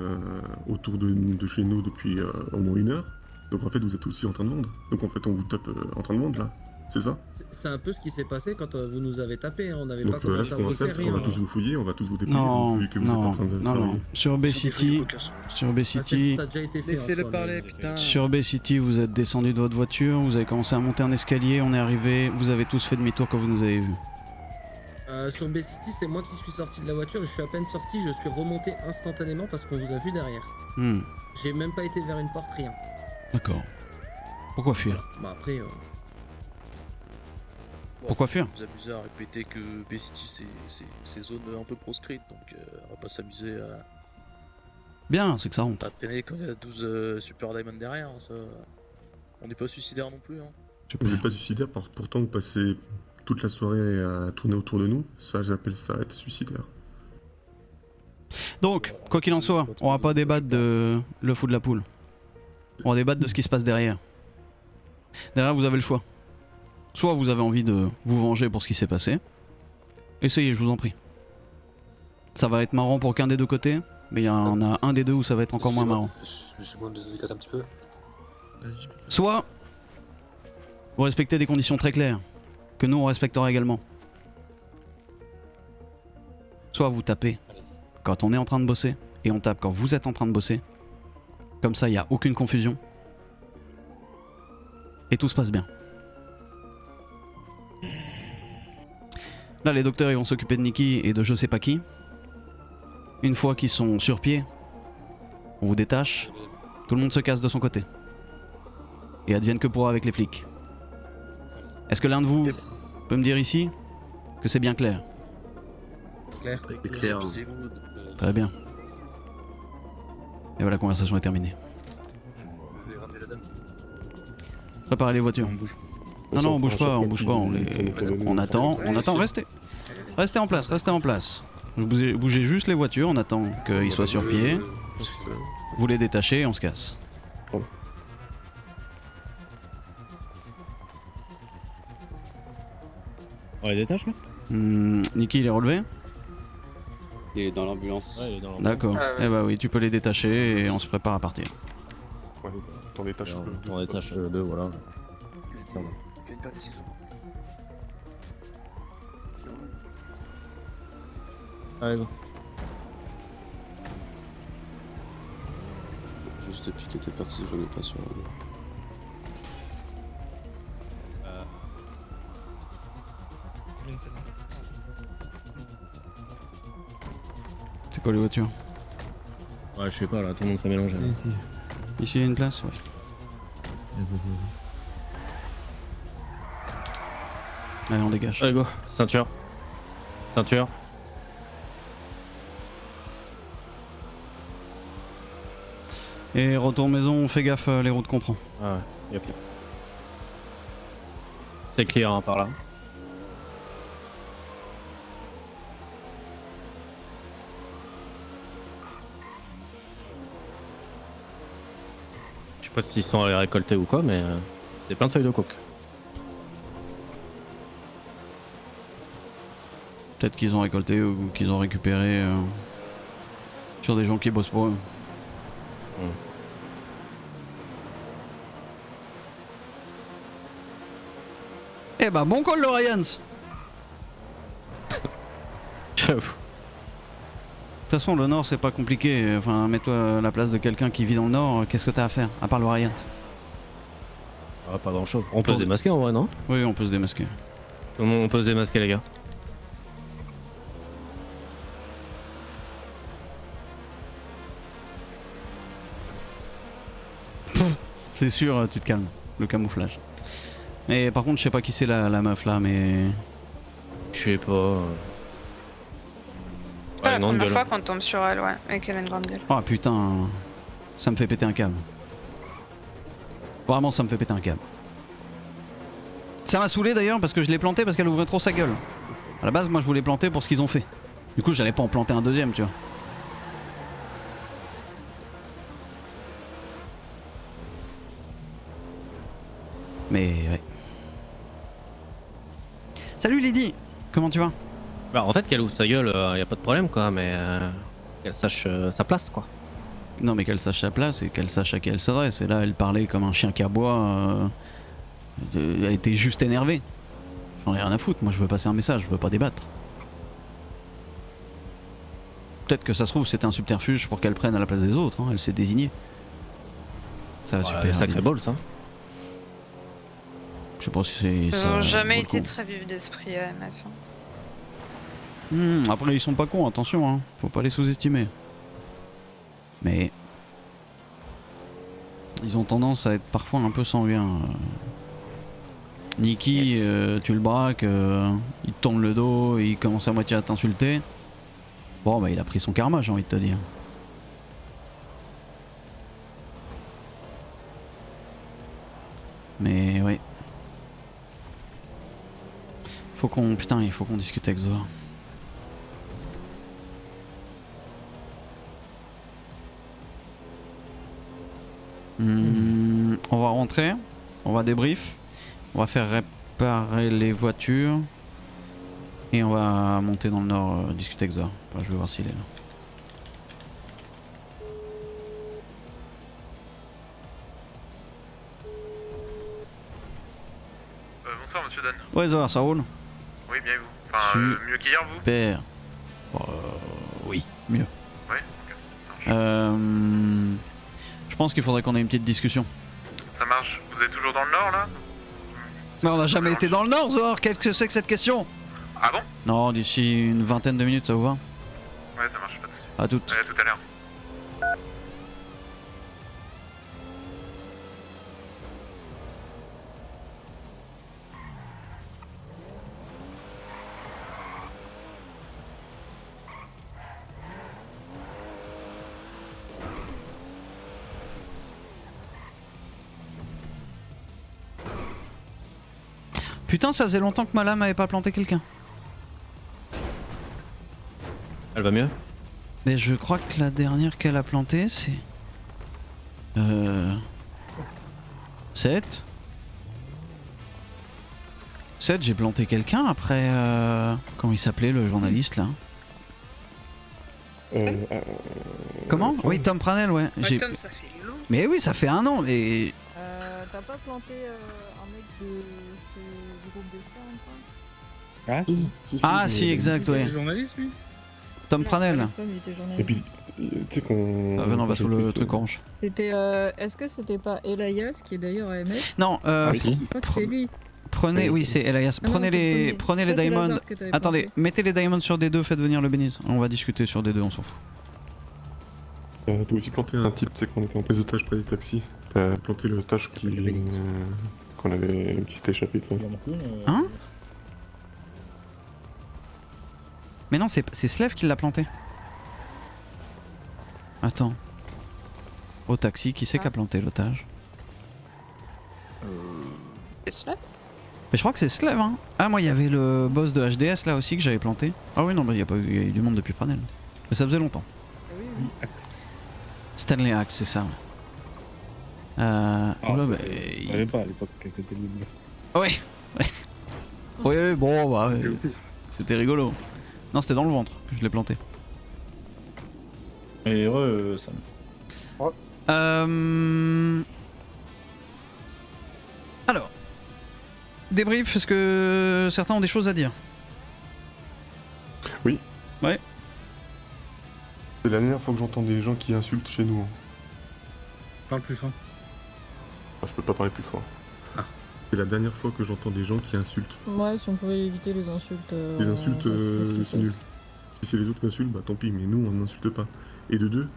autour de chez nous depuis au moins 1 heure. Donc en fait, vous êtes aussi en train de vendre. Donc en fait, on vous tape en train de vendre là. C'est ça? C'est un peu ce qui s'est passé quand vous nous avez tapé, hein. On n'avait Donc pas là, commencé ce à qu'on va bosser, faire, c'est qu'on va rien. tous vous fouiller, on va tous vous dépouiller Non, vu que vous êtes en train de non. travailler. Sur B-City, sur B-City, Ça a déjà été fait. Laissez-le en soi, parler, mais- putain. sur B-City, vous êtes descendu de votre voiture, vous avez commencé à monter un escalier, on est arrivé, vous avez tous fait demi-tour quand vous nous avez vus. Sur B-City, c'est moi qui suis sorti de la voiture et je suis à peine sorti, je suis remonté instantanément parce qu'on vous a vu derrière. J'ai même pas été vers une porte, rien. D'accord. Pourquoi fuir? Bah après, Pourquoi fuir? Vous amusez à répéter que B-City c'est zone un peu proscrite, donc on va pas s'amuser Bien, c'est que ça rentre. à traîner quand il y a 12 Super Diamond derrière, hein, ça. On n'est pas suicidaire non plus, hein. Vous n'êtes pas suicidaire, pourtant vous passez toute la soirée à tourner autour de nous. Ça, j'appelle ça être suicidaire. Donc, quoi qu'il en soit, on va pas débattre de le fou de la poule. On va débattre de ce qui se passe derrière. Derrière, vous avez le choix. Soit vous avez envie de vous venger pour ce qui s'est passé. Essayez, je vous en prie. Ça va être marrant pour qu'un des deux côtés, mais il y en a un des deux où ça va être encore moins marrant. Je demande de se décaler un petit peu. Soit vous respectez des conditions très claires, que nous on respectera également. Soit vous tapez quand on est en train de bosser, et on tape quand vous êtes en train de bosser. Comme ça, il n'y a aucune confusion. Et tout se passe bien. Là, les docteurs ils vont s'occuper de Nikki et de je sais pas qui. Une fois qu'ils sont sur pied, on vous détache, tout le monde se casse de son côté. Et advienne que pourra avec les flics. Est-ce que l'un de vous peut me dire ici que c'est bien clair? clair. C'est clair. Très bien. Et voilà, la conversation est terminée. Préparez les voitures. Non, non, on bouge pas, on attend, restez. Restez en place. Bougez juste les voitures, on attend qu'ils soient sur pied. Vous les détachez et on se casse. On les détache là? Nikki, il est relevé? Il est dans l'ambulance. Ouais, il est dans l'ambulance. D'accord. Eh bah oui, tu peux les détacher et on se prépare à partir. Ouais, t'en détaches deux. On détache deux, voilà. Fais une paire de ciseaux. Allez, go. Juste piquer tes parties, j'en ai pas sur. C'est quoi les voitures? Ouais, je sais pas là, tout le monde s'est mélangé. Là. Ici. Ici il y a une place, ouais. Vas-y. Allez, on dégage. Allez, go. Ceinture. Et retour maison, fais gaffe les routes qu'on prend. Ah ouais, yep. C'est clear hein, par là. Je sais pas s'ils sont allés récolter ou quoi, mais c'est plein de feuilles de coke. Peut-être qu'ils ont récolté ou qu'ils ont récupéré sur des gens qui bossent pour eux. Eh bah bon call le Ryans. J'avoue. De toute façon le Nord c'est pas compliqué, enfin mets-toi à la place de quelqu'un qui vit dans le Nord, qu'est-ce que t'as à faire à part le Ryans? Ah, pas grand chose. On peut se démasquer en vrai, non? Oui, on peut se démasquer. Comment on peut se démasquer les gars? C'est sûr, tu te calmes, le camouflage. Mais par contre, je sais pas qui c'est la meuf là, mais. Je sais pas. C'est la première fois qu'on tombe sur elle, ouais, et qu'elle a une grande gueule. Oh putain, ça me fait péter un câble. Vraiment, ça me fait péter un câble. Ça m'a saoulé d'ailleurs parce que je l'ai planté parce qu'elle ouvrait trop sa gueule. À la base, moi je voulais planter pour ce qu'ils ont fait. Du coup, j'allais pas en planter un deuxième, tu vois. Mais ouais. Salut Lydie, comment tu vas? Bah en fait qu'elle ouvre sa gueule, y a pas de problème quoi, mais qu'elle sache sa place quoi. Non mais qu'elle sache sa place et qu'elle sache à qui elle s'adresse. Et là elle parlait comme un chien qui aboie. Elle était juste énervée. J'en ai rien à foutre, moi je veux passer un message, je veux pas débattre. Peut-être que ça se trouve c'était un subterfuge pour qu'elle prenne à la place des autres, hein. Elle s'est désignée. Ça va super. Sacré bol ça. Je sais pas si c'est. Ils ça ont jamais vaut le été coup. très vifs d'esprit à MF. Après ils sont pas cons, attention, hein. Faut pas les sous-estimer. Mais ils ont tendance à être parfois un peu sanguins. Nikki, tu le braques, il te tourne le dos, il commence à moitié à t'insulter. Bon bah il a pris son karma, j'ai envie de te dire. Mais ouais. Faut qu'on... Putain, il faut qu'on discute avec Zohar. On va rentrer, on va débrief, on va faire réparer les voitures et on va monter dans le nord discuter avec Zohar. Enfin, je vais voir s'il est là. Bonsoir monsieur Dan. Ouais Zohar, ça roule? Oui, bien et vous? Enfin, mieux qu'hier vous? Super. Oui, mieux. Ouais, ok. Je pense qu'il faudrait qu'on ait une petite discussion. Ça marche. Vous êtes toujours dans le nord là? Mais on n'a jamais été dans le nord, Zohar. Qu'est-ce que c'est que cette question? Ah bon? Non, d'ici une vingtaine de minutes, ça vous va? Ouais, ça marche, pas de soucis. À toutes. Ouais, à tout à l'heure. Putain, ça faisait longtemps que ma lame avait pas planté quelqu'un. Elle va mieux? Mais je crois que la dernière qu'elle a plantée, c'est... 7. 7, j'ai planté quelqu'un après... Comment il s'appelait le journaliste là? Comment? Oui, Tom Pranel, ouais. Tom, ça fait long. Mais oui, ça fait un an, mais... T'as pas planté un mec du groupe de ça, Ah si. Ah si, exact, ouais. Journaliste lui? Tom Pranel. Et puis, tu sais qu'on... Ah, non, on va sur le truc orange. C'était. Est-ce que c'était pas Elias qui est d'ailleurs à MS? Non, Je crois que c'est lui. Prenez, oui c'est Elias, Ah non, prenez les Ça, c'est diamonds. Lazare que t'avais Attendez, planté. mettez les diamonds sur D2, faites venir le Beniz. On va discuter sur D2, on s'en fout. T'as aussi planté un type, tu sais, quand on était en prise de tâche près des taxis. T'as planté le tâche qui s'était échappé, ça. Hein? Mais non, c'est Slev qui l'a planté. Attends. Au taxi, qui c'est qui a planté l'otage? C'est Slev? Mais je crois que c'est Slev, hein. Ah, moi, il y avait le boss de HDS là aussi que j'avais planté. Ah oui, non, bah, il y a eu du monde depuis Pranel. Mais ça faisait longtemps. Stanley Axe, c'est ça. Oula, bah, Je savais pas à l'époque que c'était le boss. Ouais, ouais. Oui, bon, bah, c'était rigolo. Non, c'était dans le ventre que je l'ai planté. Et ça. Alors, débrief, est-ce que certains ont des choses à dire? Oui. Ouais. C'est la dernière fois que j'entends des gens qui insultent chez nous. Hein. Parle plus fort. Ah, je peux pas parler plus fort. Ah. C'est la dernière fois que j'entends des gens qui insultent. Ouais, si on pouvait éviter les insultes. Les insultes, c'est nul. Si c'est les autres qui insultent, bah tant pis, mais nous on n'insulte pas. Et de deux,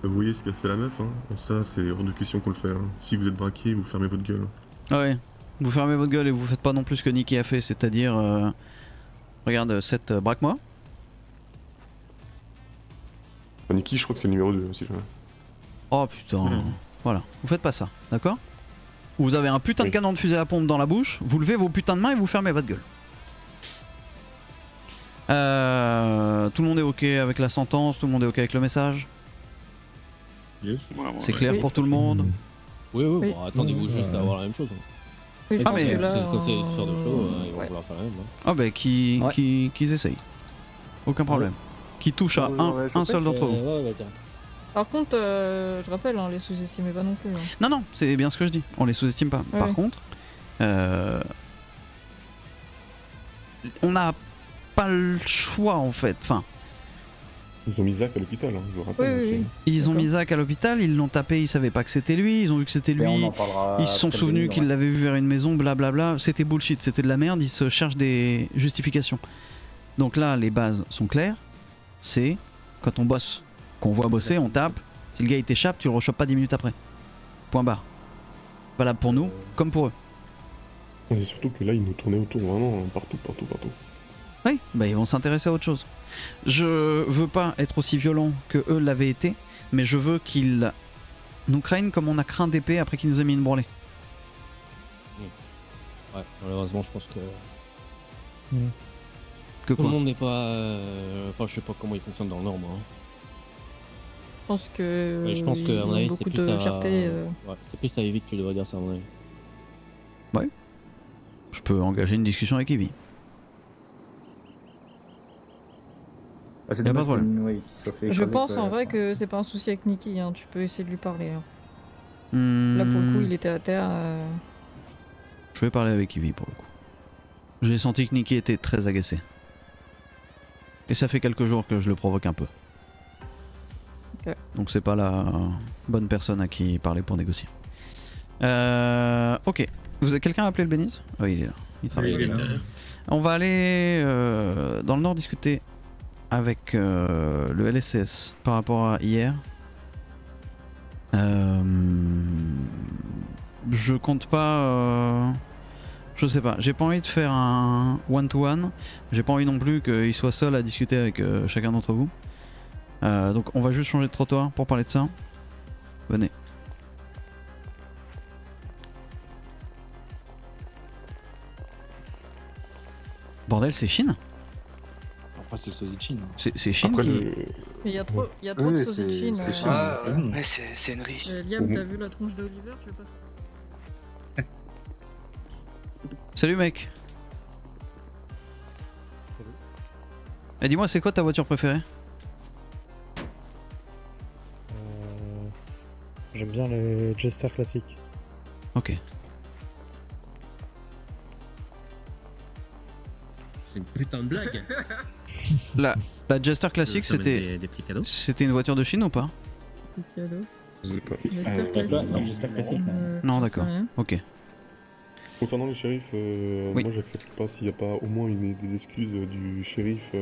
vous voyez ce qu'a fait la meuf, hein. Ça c'est hors de question qu'on le fait. Hein. Si vous êtes braqué, vous fermez votre gueule. Ah ouais, vous fermez votre gueule et vous faites pas non plus ce que Nikki a fait, c'est-à-dire... regarde, cette braque-moi. Nikki, je crois que c'est le numéro 2, si jamais. Oh putain, voilà, vous faites pas ça, d'accord? où vous avez un putain de canon de fusée à pompe dans la bouche, vous levez vos putains de mains et vous fermez votre gueule. Tout le monde est ok avec la sentence, tout le monde est ok avec le message. C'est clair pour tout le monde. Oui, Oui. bon, attendez-vous juste à avoir la même chose. Oui, je Ah, pense mais- que là, Comme c'est ce genre de show, ils vont ouais. vouloir faire la même. Ah bah qu'ils essayent. Aucun problème. Qui touche à un seul d'entre vous. Ouais, ouais, tiens. Par contre, je rappelle, hein, les sous-estimez pas non plus. Hein. Non, non, c'est bien ce que je dis. On les sous-estime pas. Ouais. Par contre, on n'a pas le choix en fait. Enfin, Ils ont mis Zach à l'hôpital, hein, je vous rappelle. aussi. ils ont mis Zach à l'hôpital, ils l'ont tapé, ils savaient pas que c'était lui, ils ont vu que c'était Mais lui, on en parlera ils se sont après le souvenus délit, qu'ils ouais. l'avaient vu vers une maison, blablabla. C'était bullshit, c'était de la merde, ils se cherchent des justifications. Donc là, les bases sont claires. C'est quand on bosse, qu'on voit bosser, on tape. Si le gars il t'échappe, tu le rechopes pas 10 minutes après. Point barre. Valable pour nous, comme pour eux. Et surtout que là, ils nous tournaient autour, vraiment, hein, partout. Oui, bah ils vont s'intéresser à autre chose. Je veux pas être aussi violent que eux l'avaient été, mais je veux qu'ils nous craignent comme on a craint d'épée après qu'ils nous aient mis une branlée. Ouais, malheureusement, je pense que. Que Tout le quoi monde n'est pas. Enfin, je sais pas comment ils fonctionnent dans le Nord, moi. Je pense que. Mais je pense ils que, à mon ont avis, c'est beaucoup plus de à. fierté. Ouais, c'est plus à Evie que tu devrais dire ça, à mon avis. Ouais. Je peux engager une discussion avec Evie. C'est Y a pas de problème. Je pense en vrai que c'est pas un souci avec Nikki, hein. Tu peux essayer de lui parler. Hein. Hmm, Là pour le coup, il était à terre. Je vais parler avec Evie pour le coup. J'ai senti que Nikki était très agacé. Et ça fait quelques jours que je le provoque un peu. Ok. Donc c'est pas la bonne personne à qui parler pour négocier. Ok. Vous avez quelqu'un à appeler le Béniz? Oui, il est là. Il travaille. Oui, il est là. On va aller dans le nord discuter avec le LSCS par rapport à hier. Je compte pas. Je sais pas, j'ai pas envie de faire un one-to-one. J'ai pas envie non plus qu'il soit seul à discuter avec chacun d'entre vous. Donc on va juste changer de trottoir pour parler de ça. Venez. Bordel, c'est Chine? Après, c'est le sosie de Chine. C'est Chine Après, qui... Il y a trop, il y a trop de sosie de Chine. c'est Chine, Ah, c'est bon. ouais, c'est une riche. Liam, t'as vu la tronche de Oliver? Tu veux pas? Salut mec. Et dis-moi, c'est quoi ta voiture préférée? J'aime bien les Jester classiques. Ok. C'est une putain de blague. La Jester classique, Ça mène c'était des petits cadeaux. c'était une voiture de Chine ou pas? Cadeau. Je sais pas. Jester classique. Non, j'en d'accord. sais rien. Ok. Concernant les shérifs, Oui. moi j'accepte pas s'il n'y a pas au moins des excuses du shérif.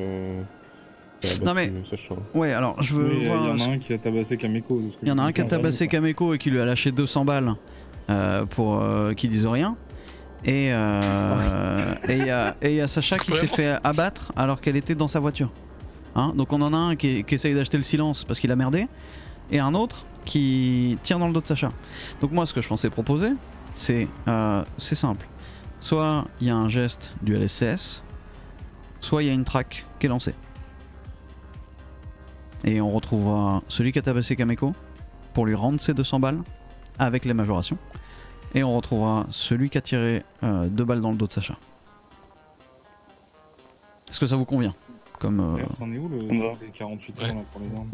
Non, mais- Sacha. Ouais, alors je veux Oui, il y voir. en a un qui a tabassé Kameko. de ce que Il y en a je un qui a comprends. tabassé Kameko et qui lui a lâché 200 balles pour qu'il dise rien. Et il y a Sacha qui s'est fait abattre alors qu'elle était dans sa voiture. Hein, donc on en a un qui essaye d'acheter le silence parce qu'il a merdé. Et un autre qui tire dans le dos de Sacha. Donc moi ce que je pensais proposer, c'est simple. Soit il y a un geste du LSCS, soit il y a une track qui est lancée. Et on retrouvera celui qui a tabassé Kameko pour lui rendre ses 200 balles avec les majorations. Et on retrouvera celui qui a tiré 2 balles dans le dos de Sacha. Est-ce que ça vous convient comme, D'ailleurs, c'en est où le On va. les 48 heures là, pour les armes?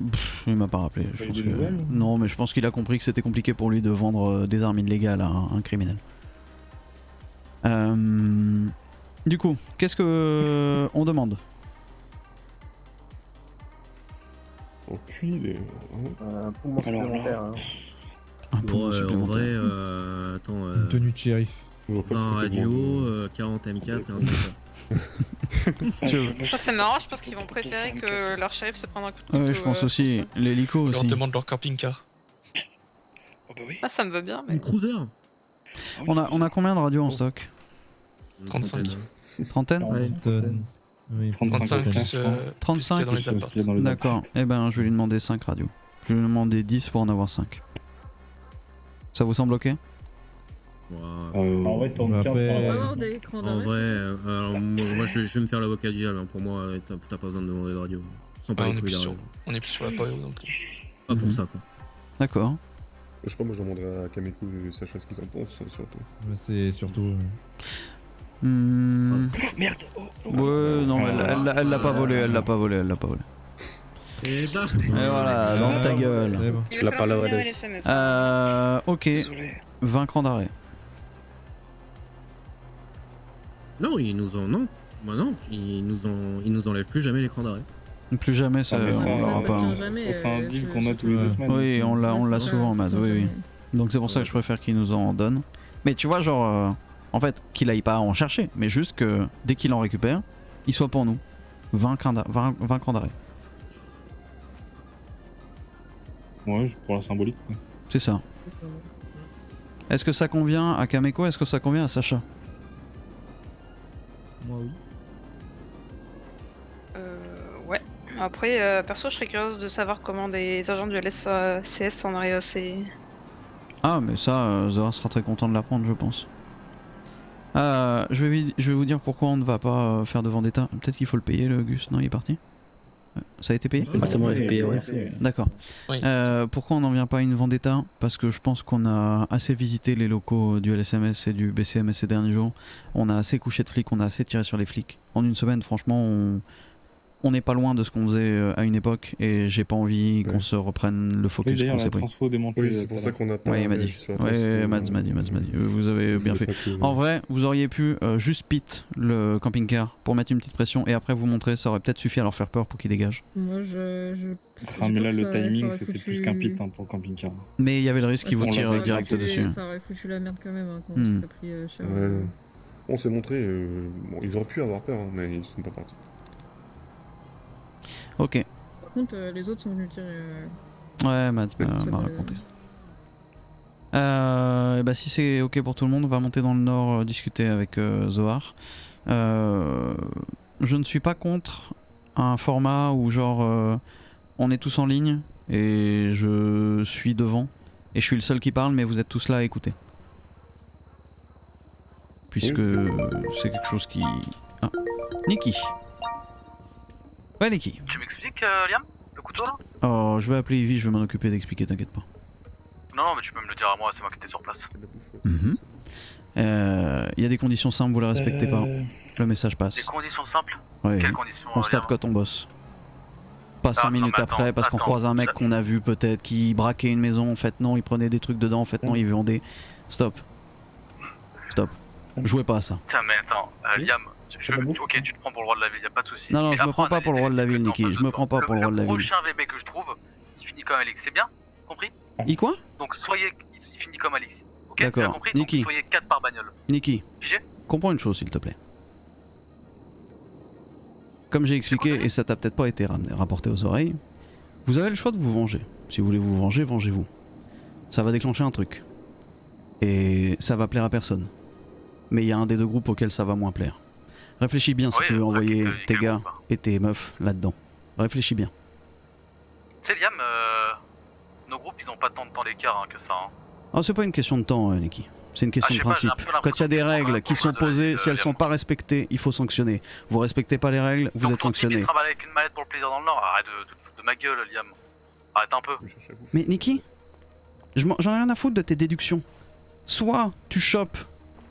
Il m'a pas rappelé. T'as Je eu pense des que- nouvelles ou- Non, mais je pense qu'il a compris que c'était compliqué pour lui de vendre des armes illégales à un criminel. Du coup, qu'est-ce que on demande? Aucune idée. Poumon Alors là. supplémentaire. Hein. Un Bon, poumon en supplémentaire. vrai, attends. Une tenue de shérif. Je vois pas 20 si c'était radio, bon. 40 M4 et un truc. Ça c'est marrant, je pense qu'ils vont préférer que leur shérif se prenne un coup de couteau. Ouais, je pense aussi. L'hélico On leur aussi. demande leur camping-car. Oh bah oui. Ah, ça me va bien, mais. Une cruiser. On a combien de radios en stock? 35. Trentaine? Ouais, oui. 35 plus 35? dans les apparts. qu'il y a dans les D'accord. Eh ben, je vais lui demander 5 radios. Je vais lui demander 10 pour en avoir 5. Ça vous semble ok? En vrai, tourne 15 après, par la avoir des écrans En d'arrêt. vrai, alors moi je vais me faire l'avocat du diable. Hein. Pour moi, t'as pas besoin de demander de radio. Sans pas les couilles d'arriver. On est plus sur la période donc. Pas pour ça quoi. D'accord. Je sais pas, moi je demanderais à Kameko et Sacha ce qu'ils en pensent, surtout. C'est surtout. Merde. Ouais, non, elle l'a pas volé, elle l'a pas volé, elle l'a pas volé. Et bah. Et voilà, dans ta gueule. C'est bon. Il va falloir revenir à l'SMS. Ok. Désolé. 20 crans d'arrêt. Non, ils nous en. Non. Bah non, ils nous enlèvent plus jamais l'écran d'arrêt. Plus jamais, ça, Ah, mais ça, on l'aura ça pas. tient jamais, Ça, c'est un deal qu'on a tous les 2 semaines. Oui, on l'a souvent, Mad, oui, oui. Donc c'est pour ça que je préfère qu'ils nous en donnent. Mais tu vois, genre, en fait, qu'il aille pas en chercher, mais juste que dès qu'il en récupère, il soit pour nous. 20 crans d'arrêt. Ouais, pour la symbolique. C'est ça. Est-ce que ça convient à Kameko? Est-ce que ça convient à Sacha? Moi oui. Ouais. Après, perso, je serais curieuse de savoir comment des agents du LSCS en arrivent à ces... Ah, mais ça, Zohar sera très content de l'apprendre, je pense. Je vais vous dire pourquoi on ne va pas faire de vendetta. Peut-être qu'il faut le payer, le Gus. Non, il est parti. Ça a été payé? Ah, c'est bon, il est payé, ouais. D'accord. Oui. Pourquoi on n'en vient pas à une vendetta? Parce que je pense qu'on a assez visité les locaux du LSMS et du BCMS ces derniers jours. On a assez couché de flics, on a assez tiré sur les flics. En une semaine, franchement, on n'est pas loin de ce qu'on faisait à une époque et j'ai pas envie qu'on se reprenne le focus qu'on s'est pris. Oui, c'est pour ça qu'on attend. Oui, il m'a dit. Oui, Mads m'a dit. Vous avez bien fait. En vrai, vous auriez pu juste pit le camping-car pour mettre une petite pression et après vous montrer, ça aurait peut-être suffi à leur faire peur pour qu'ils dégagent. Moi, Ah, mais là, le timing, c'était plus qu'un pit pour le camping-car. Mais il y avait le risque qu'ils vous tirent direct dessus. Ça aurait foutu la merde quand même quand on s'est pris cher. On s'est montré, bon, ils auraient pu avoir peur, hein, mais ils sont pas partis. Ok. Par contre, les autres sont venus tirer. Ouais, Mads m'a raconté. Et bah si c'est ok pour tout le monde, on va monter dans le nord discuter avec Zohar. Je ne suis pas contre un format où genre on est tous en ligne et je suis devant et je suis le seul qui parle mais vous êtes tous là à écouter. Puisque c'est quelque chose qui... Ah, Nikki. Ouais, Nikki. Tu m'expliques, Liam? Le couteau là? Oh, je vais appeler Ivy, je vais m'en occuper d'expliquer, t'inquiète pas. Non, mais tu peux me le dire à moi, c'est moi qui étais sur place. Il y a des conditions simples, vous les respectez pas. Le message passe. Des conditions simples? Ouais. Quelles conditions? On se tape quand on bosse. Pas 5 minutes après parce qu'on croise un mec qu'on a vu peut-être qui braquait une maison, en fait non, il prenait des trucs dedans, en fait non, il vendait. Stop. Stop. Jouez pas à ça. Tiens, mais attends, Liam, ok, tu te prends pour le roi de la ville, y'a pas de soucis. Non, non, je me prends pas pour le roi de la ville, Nikki. Je me prends pas pour le roi de la Le ville. prochain VB que je trouve, il finit comme Alex, c'est bien? Compris? Il quoi? Donc il finit comme Alex. Ok, tu as D'accord. compris? Nikki. Donc soyez 4 par bagnole. Nikki. Pigé? Comprends une chose, s'il te plaît. Comme j'ai expliqué, et ça t'a peut-être pas été rapporté aux oreilles, vous avez le choix de vous venger. Si vous voulez vous venger, vengez-vous. Ça va déclencher un truc. Et ça va plaire à personne. Mais il y a un des deux groupes auquel ça va moins plaire. Réfléchis bien si tu veux envoyer tes gars et tes meufs là-dedans. Réfléchis bien. Tu sais, Liam, nos groupes ils ont pas tant de temps d'écart que ça. Hein. Oh, c'est pas une question de temps, Nikki. C'est une question de principe. Quand il y a des règles qui sont posées, si elles sont pas respectées, il faut sanctionner. Vous respectez pas les règles, vous êtes sanctionné. Tu travailles avec une mallette pour le plaisir dans le Nord. Arrête de ma gueule, Liam. Arrête un peu. Mais Nikki, j'en ai rien à foutre de tes déductions. Soit tu chopes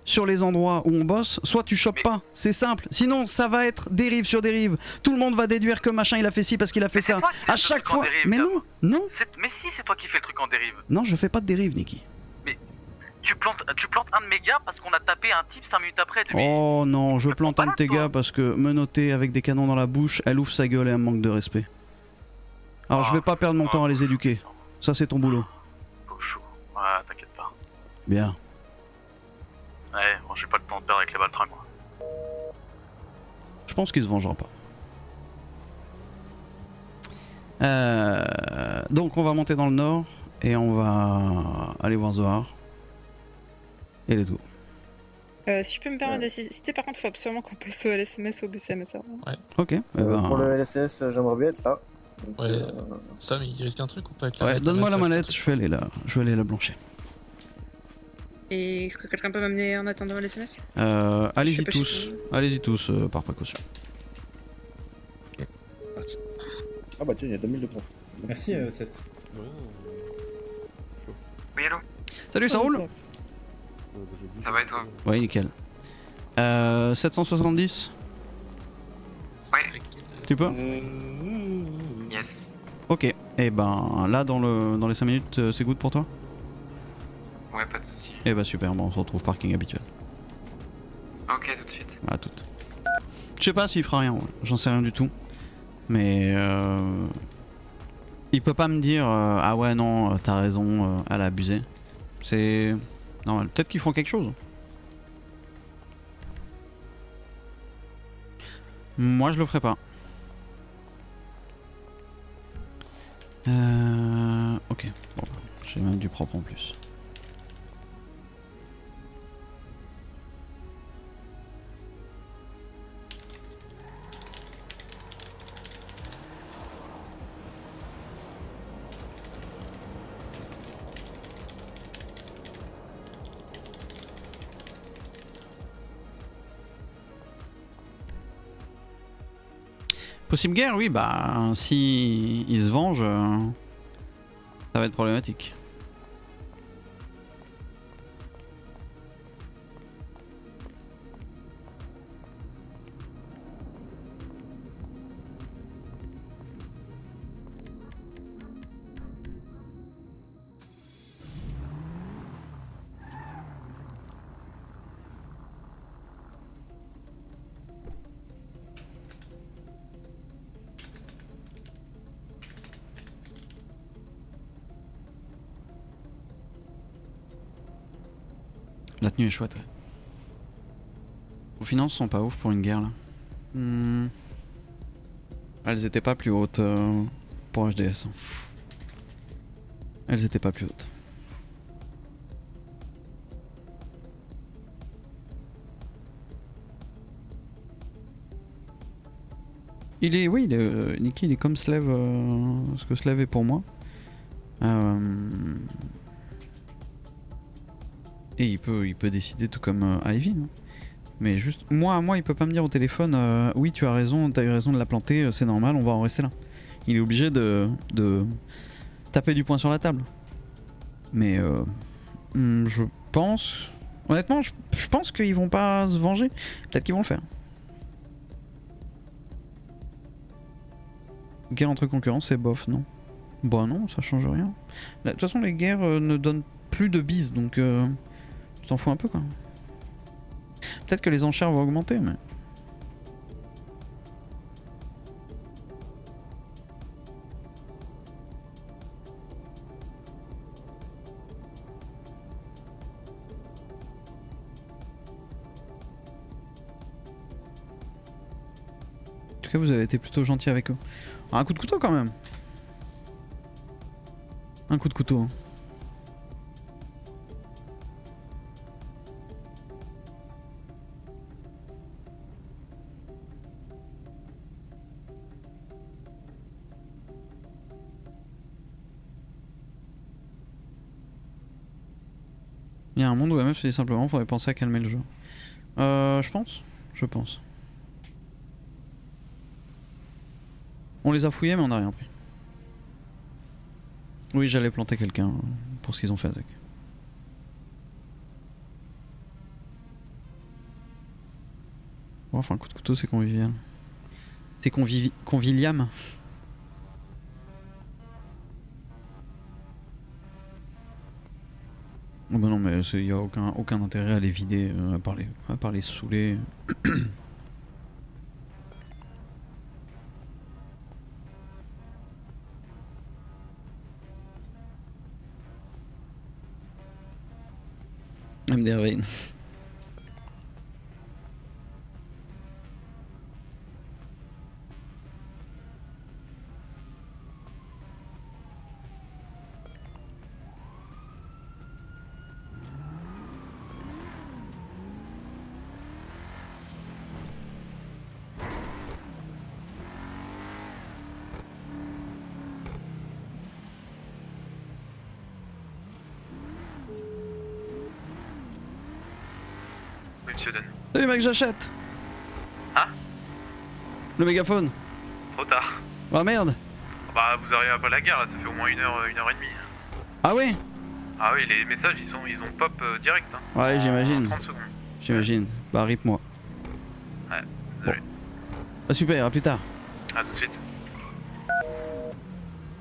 sur les endroits où on bosse, soit tu chopes pas. C'est simple. Sinon, ça va être dérive sur dérive. Tout le monde va déduire que machin il a fait ci parce qu'il a fait ça. À chaque fois. Mais non, non. Mais si, c'est toi qui fais le truc en dérive. Non, je fais pas de dérive, Nikki. Mais tu plantes un de mes gars parce qu'on a tapé un type 5 minutes après. Oh non, je plante un de tes gars parce que menotter avec des canons dans la bouche, elle ouvre sa gueule et elle me manque de respect. Alors je vais pas perdre mon temps à les éduquer. Ça c'est ton boulot. Ouais, t'inquiète pas. Bien. Ouais, bon, j'ai pas le temps de perdre avec les Baltringues, moi. Je pense qu'il se vengera pas. Donc on va monter dans le nord et on va aller voir Zohar. Et let's go. Si je peux me permettre d'assister, par contre, faut absolument qu'on passe au LSMS ou au BCMS. Ouais. Ok. Pour le LSS, j'aimerais bien être là. Donc, ouais. Sam, il risque un truc ou pas avec la ouais, donne-moi la mallette, je vais aller la blanchir. Et est-ce que quelqu'un peut m'amener en attendant les SMS? Allez-y Je sais pas tous, si- allez-y tous par précaution. Ah bah tiens, il y a 2000 de points. Merci, Seth. Oui, allô? Salut, ça roule? Ça va et toi? Ouais, nickel. 770? Ouais. Tu peux? Yes. Ok, et ben là dans les 5 minutes, c'est good pour toi? Ouais, pas de soucis. Et bah super, bon, on se retrouve parking habituel. Ok, tout de suite. À toute. Je sais pas s'il fera rien, ouais. J'en sais rien du tout. Mais il peut pas me dire ah ouais non t'as raison, elle a abusé. C'est normal, peut-être qu'ils feront quelque chose. Moi je le ferai pas. Ok, bon, j'ai même du propre en plus. Possible guerre, oui, bah si il se venge, ça va être problématique. La tenue est chouette, ouais. Vos finances sont pas ouf pour une guerre là. Elles étaient pas plus hautes pour HDS. Elles étaient pas plus hautes. Il est, oui, Nicky, il est comme Slave, ce que Slave est pour moi. Et il peut décider tout comme Ivy. Hein. Mais juste, moi, il peut pas me dire au téléphone oui, tu as raison, t'as eu raison de la planter, c'est normal, on va en rester là. Il est obligé de taper du poing sur la table. Mais je pense... Honnêtement, je pense qu'ils vont pas se venger. Peut-être qu'ils vont le faire. Guerre entre concurrents, c'est bof, non? Bah non, ça change rien. De toute façon, les guerres ne donnent plus de bises, donc tu t'en fous un peu quoi. Peut-être que les enchères vont augmenter, mais... En tout cas, vous avez été plutôt gentil avec eux. Alors, un coup de couteau quand même. Un coup de couteau. Hein. Il y a un monde où MF se dit simplement faudrait penser à calmer le jeu. Je pense. Je pense. On les a fouillés mais on n'a rien pris. Oui, j'allais planter quelqu'un pour ce qu'ils ont fait avec. Bon, enfin, le coup de couteau, c'est convivial. C'est conviliam. Oh bah non, mais il n'y a aucun intérêt à les vider, à part les saouler. MDRV. monsieur Denis. Salut mec, j'achète. Ah? Le mégaphone. Trop tard. Ah merde. Bah vous arrivez après la guerre là, ça fait au moins 1 heure et demie. Ah ouais? Ah oui, les messages ils ont pop direct. Hein. Ouais, En j'imagine. 30 secondes. J'imagine. Bah rip-moi. Ouais, désolé. Ah super, à plus tard. À tout de suite.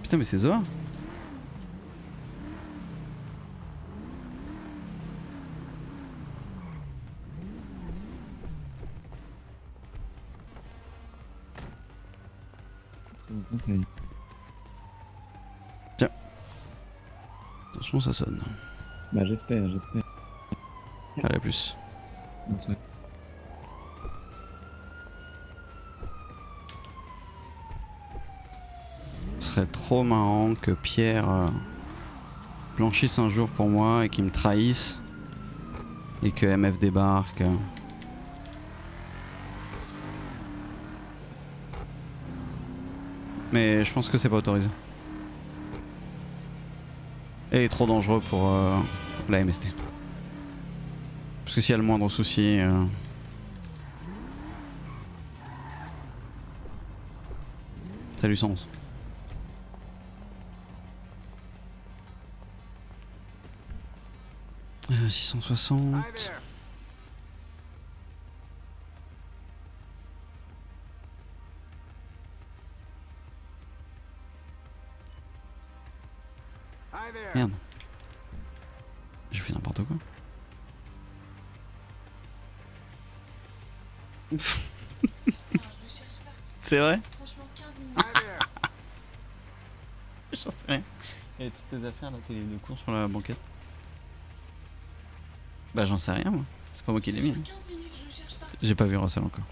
Putain mais c'est Zoa. Tiens. Attention ça sonne. Bah j'espère. Allez à plus. Bonsoir. Ce serait trop marrant que Pierre blanchisse un jour pour moi et qu'il me trahisse et que MF débarque. Mais je pense que c'est pas autorisé. Et trop dangereux pour la MST. Parce que s'il y a le moindre souci... ça a du sens. Euh, 660... Merde. J'ai fait n'importe quoi. C'est vrai? Franchement, 15 minutes. J'en sais rien. Il y a toutes tes affaires, là, tes livres de cours sur la banquette. Bah j'en sais rien moi. C'est pas moi qui l'ai mis. Hein. 15 minutes, je cherche partout. J'ai pas vu Russell encore.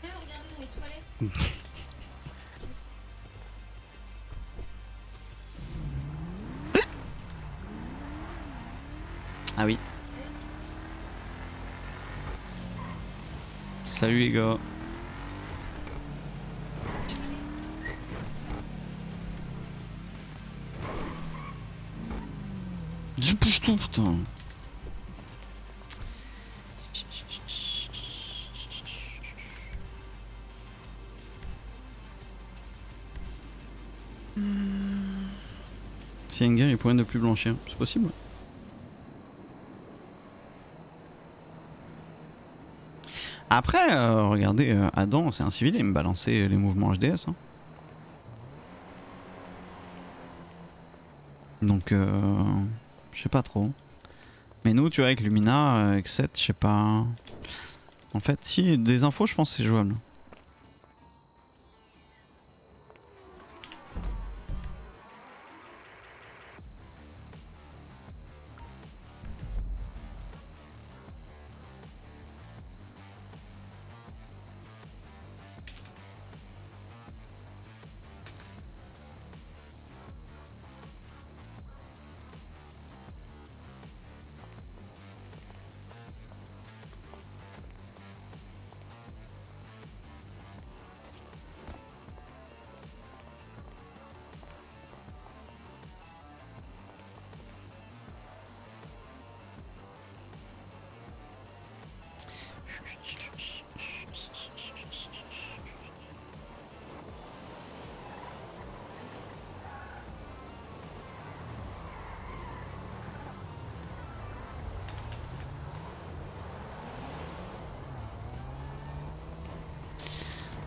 J'ai même regardé dans les toilettes. Ah oui. Salut les gars. Je pousse tout putain. Si Enger il pourrait ne plus blanchir, c'est possible. Après, regardez, Adam, c'est un civil, il me balançait les mouvements HDS. Hein. Donc, je sais pas trop. Mais nous, tu vois, avec Lumina, avec 7, je sais pas. En fait, si, des infos, je pense que c'est jouable.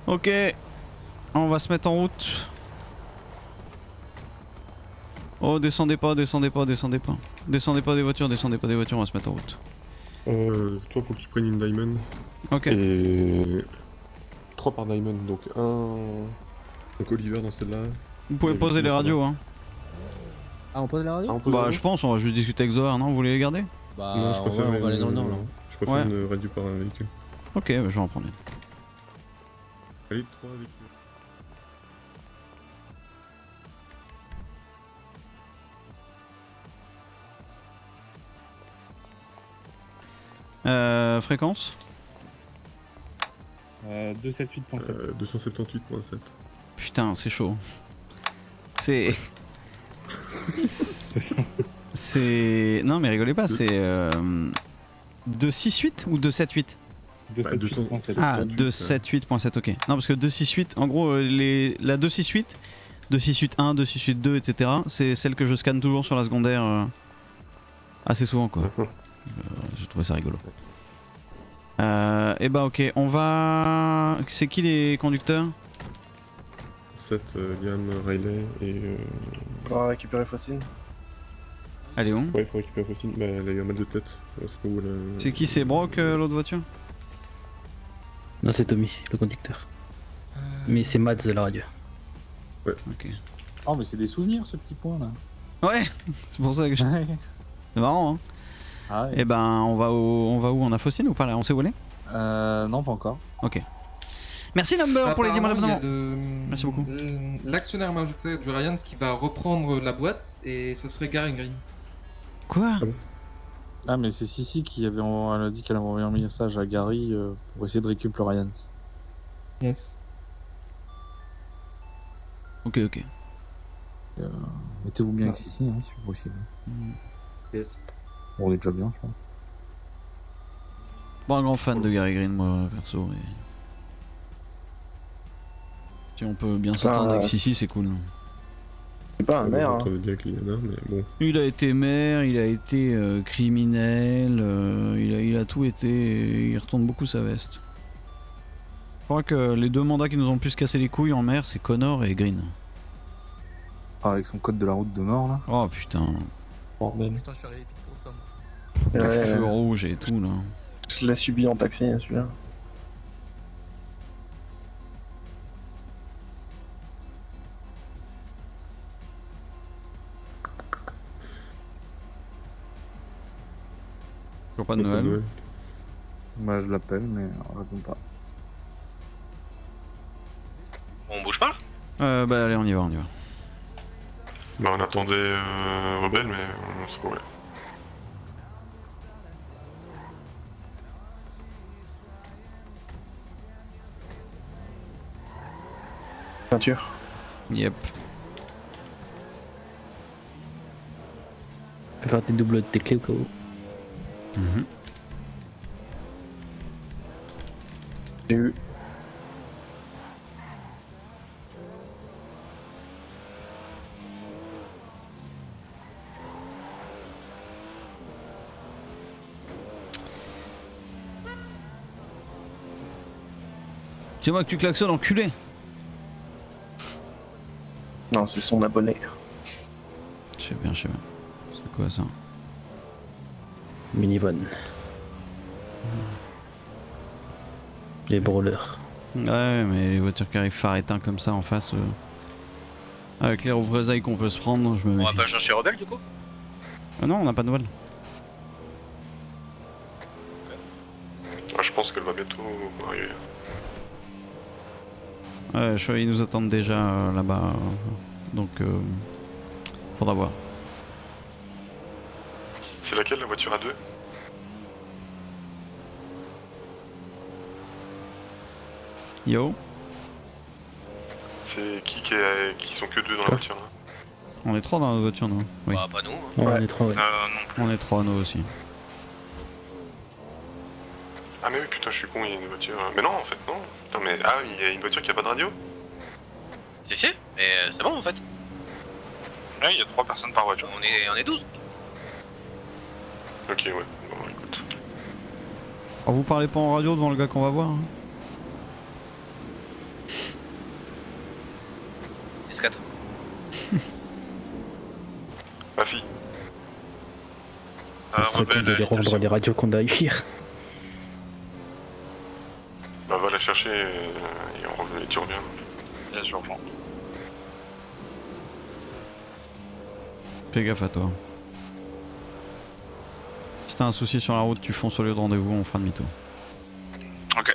Ok, on va se mettre en route. Oh, descendez pas, descendez pas, descendez pas. Descendez pas des voitures, descendez pas des voitures, on va se mettre en route. Toi, faut que tu prennes une diamond. Ok. Et 3 par diamond, donc un Oliver dans celle-là. Vous pouvez poser les radios, hein. Ah, on pose la radio? Bah, je pense, on va juste discuter avec Zohar, non? Vous voulez les garder? Bah, non, je préfère on va aller dans le nord là. Je préfère une radio par un véhicule. Ok, bah, je vais en prendre une. Allez, 3 véhicules. Fréquence 278.7. 278.7. Putain, c'est chaud. C'est... c'est... Non mais rigolez pas, c'est... 268 ou 278? 278.7. Ah, 278.7, ok. Non, parce que 268, en gros, la 268, 268.1, 268.2, etc., c'est celle que je scanne toujours sur la secondaire assez souvent, quoi. J'ai trouvé ça rigolo. Et bah, ok, on va. C'est qui les conducteurs? 7, Liam, Riley et. On va récupérer Faucine. Elle est où? Ouais, il faut récupérer Faucine. Bah, elle a eu un mal de tête. C'est qui? C'est Brock, l'autre voiture? Non, c'est Tommy, le conducteur. Mais c'est Mads la radio. Ouais. Ok. Oh, mais c'est des souvenirs ce petit point là. Ouais, c'est pour ça que je. C'est marrant, hein. Ah ouais. Et ben, on va où? On a Faucine ou pas là? On sait où aller? Non, pas encore. Ok. Merci Number pour les 10 mois d'abonnement. Merci beaucoup. L'actionnaire majoritaire du Ryan qui va reprendre la boîte et ce serait Gary Green. Quoi? Ah, mais c'est Sissi qui avait elle a dit qu'elle avait envoyé un message à Gary pour essayer de récupérer le Ryan. Yes. Ok. Mettez-vous bien avec Sissi, hein, si possible. Yes. Bon, on est déjà bien, je crois. Bon, un grand fan de Gary Green, moi, perso. Et... si on peut bien s'entendre avec Sissi, c'est cool. C'est pas un maire. On bien avec Liliana, mais bon. Il a été maire, il a été criminel, il a tout été. Il retourne beaucoup sa veste. Je crois que les deux mandats qui nous ont le plus cassé les couilles en maire, c'est Connor et Green. Ah, avec son code de la route de mort là. Oh putain. Bordel. Putain, je suis arrivé pile pour ça. Le feu rouge et tout là. Je l'ai subi en taxi, hein, celui-là. Toujours pas de Noël. Bah, je l'appelle, mais on répond pas. On bouge pas? Bah allez, on y va. Bah, on attendait Rebelle, mais on se pourrait. Peinture. Yep. Fais faire tes doubles de tes clés au cas où. J'ai eu. C'est moi que tu klaxonnes, enculé. Non, c'est son abonné. Je sais bien. C'est quoi ça? Minivon. Les brawlers. Ouais, mais les voitures qui arrivent phare éteint comme ça en face, avec les représailles qu'on peut se prendre, je me méfie. On va pas chercher Rebelle du coup? Non, on n'a pas de nouvelles. Je pense qu'elle va bientôt arriver. Ouais, ils nous attendent déjà là-bas, donc faudra voir. C'est laquelle, la voiture à deux? Yo. C'est qui sont que deux dans la voiture là? On est trois dans la voiture, nous. Oui. Bah, pas nous. Ouais, on est trois, ouais. Non plus. On est trois, nous aussi. Ah mais oui, putain, je suis con, il y a une voiture... Mais non, en fait, non. Putain, mais... Ah, il y a une voiture qui a pas de radio? Si, mais c'est bon en fait. Ouais, il y a 3 personnes par voiture. On est 12. Ok, ouais. Bon, écoute. Oh, vous parlez pas en radio devant le gars qu'on va voir, hein. S4. Ma fille. On s'occupe de les rendre les radios qu'on a eu hier. Bah, va la chercher et tu reviens. Bien sûr, bon. Fais gaffe à toi. Si t'as un souci sur la route, tu fonces au lieu de rendez-vous, on fera demi-tour. Ok.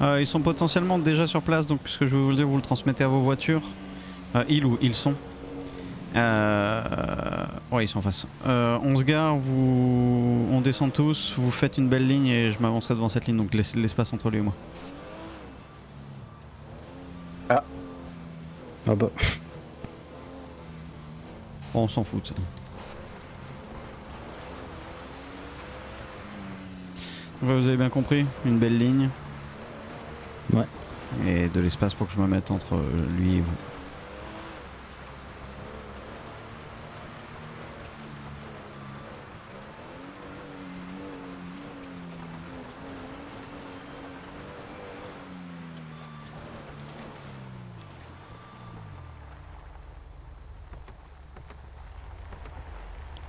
Ils sont potentiellement déjà sur place, donc ce que je vais vous le dire, vous le transmettez à vos voitures. Ils sont. Ouais, ils sont en face. On se gare, on descend tous, vous faites une belle ligne et je m'avancerai devant cette ligne, donc laissez l'espace entre lui et moi. Ah bah. Bon, on s'en fout de ça. Ouais, vous avez bien compris, une belle ligne. Ouais. Et de l'espace pour que je me mette entre lui et vous.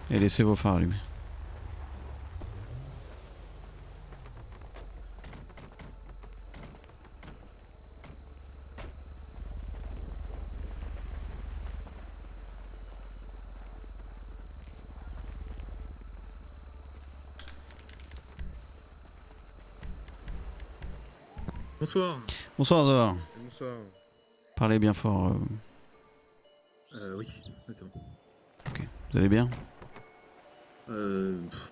Et laissez vos phares allumés. Bonsoir. Bonsoir Zohar. Bonsoir. Parlez bien fort. Oui, c'est bon. Ok. Vous allez bien?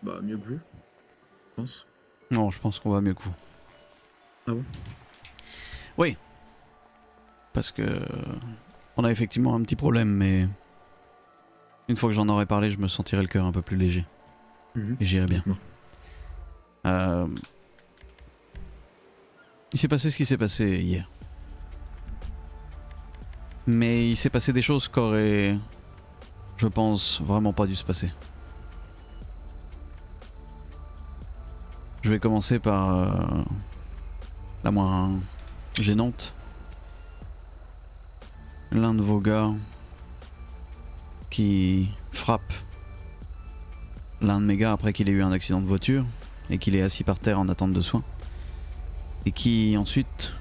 Bah mieux que vous, je pense. Non, je pense qu'on va mieux que vous. Ah bon? Oui. Parce que on a effectivement un petit problème, mais une fois que j'en aurai parlé, je me sentirai le cœur un peu plus léger. Et j'irai bien. Il s'est passé ce qui s'est passé hier. Mais il s'est passé des choses qui auraient, je pense, vraiment pas dû se passer. Je vais commencer par la moins gênante. L'un de vos gars qui frappe l'un de mes gars après qu'il ait eu un accident de voiture et qu'il est assis par terre en attente de soins. Et qui ensuite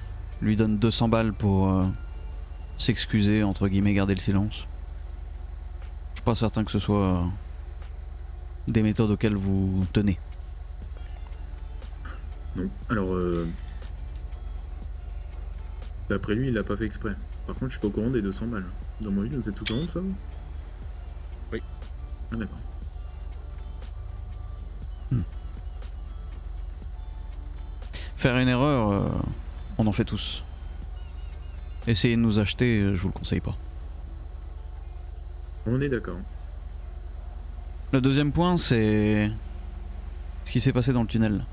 lui donne 200 balles pour s'excuser, entre guillemets, garder le silence. Je suis pas certain que ce soit des méthodes auxquelles vous tenez. Non, alors d'après lui, il l'a pas fait exprès. Par contre, je suis pas au courant des 200 balles. Dans mon ville, vous êtes au courant de ça? Oui. Ah d'accord. Faire une erreur, on en fait tous. Essayer de nous acheter, je vous le conseille pas. On est d'accord. Le deuxième point, c'est ce qui s'est passé dans le tunnel.